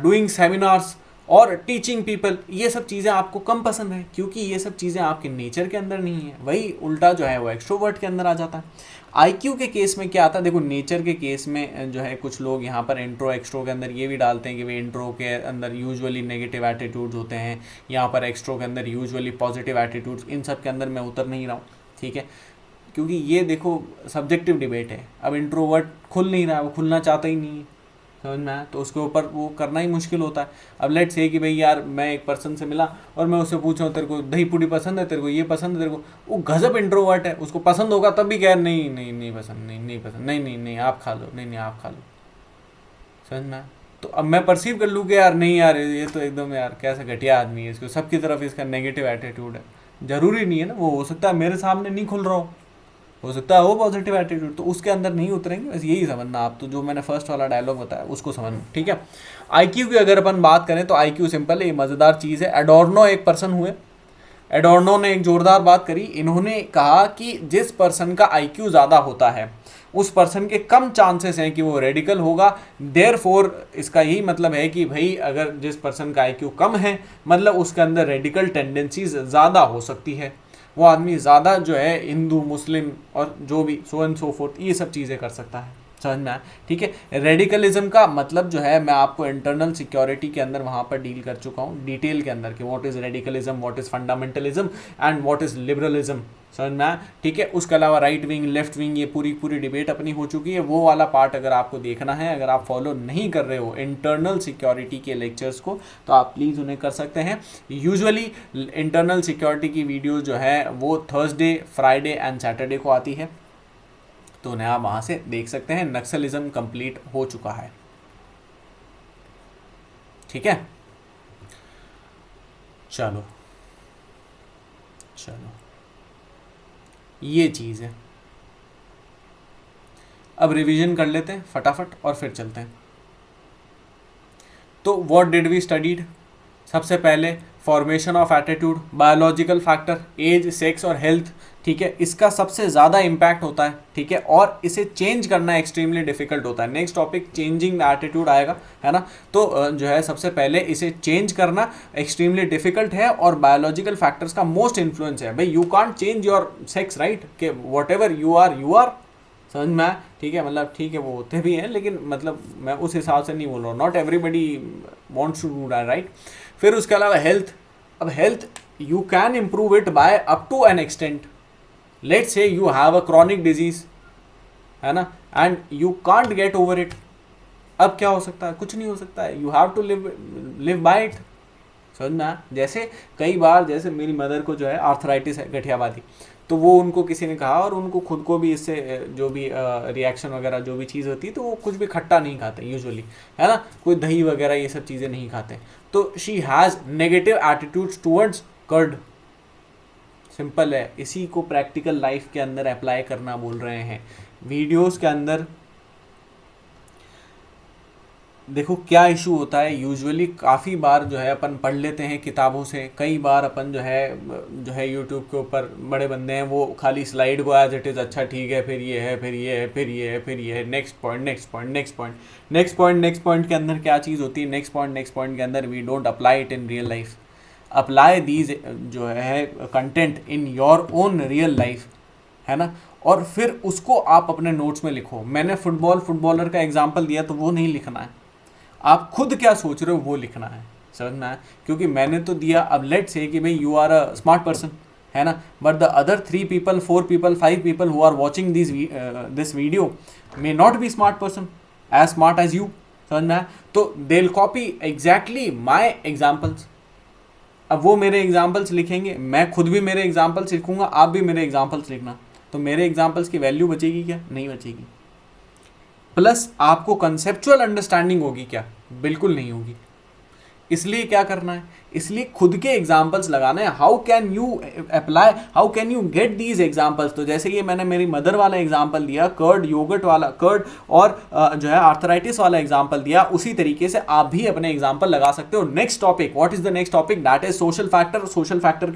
doing seminars और टीचिंग पीपल। ये सब चीज़ें आपको कम पसंद है क्योंकि ये सब चीज़ें आपके नेचर के अंदर नहीं है। वही उल्टा जो है वो एक्सट्रोवर्ट के अंदर आ जाता है। आईक्यू के केस में क्या आता है, देखो नेचर के केस में जो है कुछ लोग यहाँ पर इंट्रो एक्सट्रो के अंदर ये भी डालते हैं कि भाई इंट्रो के अंदर यूजुअली नेगेटिव एटीट्यूड्स होते हैं, यहाँ पर एक्सट्रो के अंदर यूजुअली पॉजिटिव एटीट्यूड्स। इन सब के अंदर मैं उतर नहीं रहा हूँ, ठीक है, क्योंकि ये देखो सब्जेक्टिव डिबेट है। अब इंट्रोवर्ट खुल नहीं रहा है, वो खुलना चाहता ही नहीं है, समझ में आया? तो उसके ऊपर वो करना ही मुश्किल होता है। अब लेट्स से कि भाई यार मैं एक पर्सन से मिला और मैं उससे पूछूं तेरे को दही पूड़ी पसंद है, तेरे को ये पसंद है, तेरे को, वो गजब इंट्रोवर्ट है, उसको पसंद होगा तब भी कह नहीं नहीं नहीं पसंद, नहीं नहीं पसंद, नहीं नहीं नहीं आप खा लो, नहीं नहीं आप खा लो, समझ में आया? तो अब मैं परसीव कर लूँ कि यार नहीं यार ये तो एकदम यार कैसा घटिया आदमी है, इसको सबकी तरफ इसका नेगेटिव एटीट्यूड है। जरूरी नहीं है ना, वो हो सकता है मेरे सामने नहीं खुल रहा हो सकता है वो पॉजिटिव एटीट्यूड, तो उसके अंदर नहीं उतरेंगे। बस यही समझना आप, तो जो मैंने फर्स्ट वाला डायलॉग बताया उसको समझना, ठीक है। आईक्यू की अगर अपन बात करें तो आईक्यू सिंपल है, ये मज़ेदार चीज़ है। एडोर्नो एक पर्सन हुए, एडोर्नो ने एक जोरदार बात करी। इन्होंने कहा कि जिस पर्सन का आईक्यू ज़्यादा होता है उस पर्सन के कम चांसेस हैं कि वो रेडिकल होगा। देयरफॉर इसका यही मतलब है कि भाई अगर जिस पर्सन का आईक्यू कम है मतलब उसके अंदर रेडिकल टेंडेंसीज ज़्यादा हो सकती है, वो आदमी ज़्यादा जो है हिंदू मुस्लिम और जो भी सो एंड सो फोर्थ ये सब चीज़ें कर सकता है, समझ में आया? ठीक है। रेडिकलिज्म का मतलब जो है मैं आपको इंटरनल सिक्योरिटी के अंदर वहाँ पर डील कर चुका हूँ डिटेल के अंदर कि what is radicalism, what is fundamentalism and what is liberalism, समझ में आया? ठीक है। उसके अलावा राइट विंग लेफ्ट विंग ये पूरी डिबेट अपनी हो चुकी है। वो वाला पार्ट अगर आपको देखना है, अगर आप फॉलो नहीं कर रहे हो इंटरनल सिक्योरिटी के लेक्चर्स को, तो आप प्लीज़ उन्हें कर सकते हैं। यूजुअली इंटरनल सिक्योरिटी की वीडियो जो है वो थर्सडे, फ्राइडे एंड सैटरडे को आती है, तो उन्हें आप वहाँ से देख सकते हैं। नक्सलिज्म कंप्लीट हो चुका है, ठीक है। चलो ये चीज़ है। अब रिवीजन कर लेते हैं फटाफट और फिर चलते हैं। तो व्हाट डिड वी स्टडीड? सबसे पहले formation of attitude, biological factor, age, sex और हेल्थ, ठीक है, इसका सबसे ज़्यादा इम्पैक्ट होता है, ठीक है, और इसे चेंज करना एक्सट्रीमली डिफिकल्ट होता है। Next topic changing the attitude आएगा, है ना। तो जो है सबसे पहले इसे चेंज करना एक्सट्रीमली डिफिकल्ट है और बायोलॉजिकल फैक्टर्स का मोस्ट इन्फ्लुएंस है। भाई you can't change your sex, right, कि वॉट एवर यू आर, समझ में आया, ठीक है, मतलब ठीक है वो होते भी हैं, लेकिन मतलब मैं उस हिसाब से नहीं बोल रहा हूँ, not everybody wants to do that, right. फिर उसके अलावा हेल्थ, अब health you can improve it by up to an extent. Let's say you have a chronic disease, है ना, and you can't get over it, अब क्या हो सकता है, कुछ नहीं हो सकता है, you have to live by it, समझ में आया। जैसे कई बार, जैसे मेरी मदर को जो है आर्थराइटिस है, गठियावादी, तो वो उनको किसी ने कहा और उनको खुद को भी इससे जो भी रिएक्शन वगैरह जो भी चीज़ होती है, तो वो कुछ भी खट्टा नहीं खाते यूजुअली, है ना, कोई दही वगैरह ये सब चीज़ें नहीं खाते, तो she has negative attitudes towards curd. Simple है, इसी को प्रैक्टिकल लाइफ के अंदर अप्लाई करना बोल रहे हैं। वीडियोस के अंदर देखो क्या इशू होता है, यूजुअली काफ़ी बार जो है अपन पढ़ लेते हैं किताबों से, कई बार अपन जो है यूट्यूब के ऊपर बड़े बंदे हैं वो खाली स्लाइड को एज इट इज़, अच्छा ठीक है, फिर ये है, फिर ये है, फिर ये है, फिर ये है, next point, next point, next point, next point, next point के अंदर क्या चीज़ होती है, नेक्स्ट पॉइंट के अंदर we don't apply it in real life. Apply these जो है content in your own real life, है ना, और फिर उसको आप अपने नोट्स में लिखो। मैंने फुटबॉलर का एग्जाम्पल दिया तो वो नहीं लिखना है, आप खुद क्या सोच रहे हो वो लिखना है, समझ में आया, क्योंकि मैंने तो दिया। अब लेट्स से कि भाई you are a smart person, है ना, but the other 3 people 4 people 5 people who are watching this video may not be smart person as smart as you, समझ में आया, तो they will copy exactly my examples. अब वो मेरे एग्जाम्पल्स लिखेंगे, मैं खुद भी मेरे एग्जाम्पल्स लिखूंगा, आप भी मेरे एग्जाम्पल्स लिखना, तो मेरे एग्जाम्पल्स की वैल्यू बचेगी क्या, नहीं बचेगी। प्लस आपको कंसेप्चुअल अंडरस्टैंडिंग होगी क्या, बिल्कुल नहीं होगी। इसलिए क्या करना है, इसलिए खुद के एग्जाम्पल्स लगाना है। How can you apply, how can you get these examples. तो जैसे ये मैंने मेरी मदर वाला एग्जाम्पल दिया, कर्ड योगर्ट वाला, कर्ड और जो है आर्थराइटिस वाला एग्जाम्पल दिया, उसी तरीके से आप भी अपने एग्जाम्पल लगा सकते हो। Next topic, what is the next topic, that is social factor. Social factor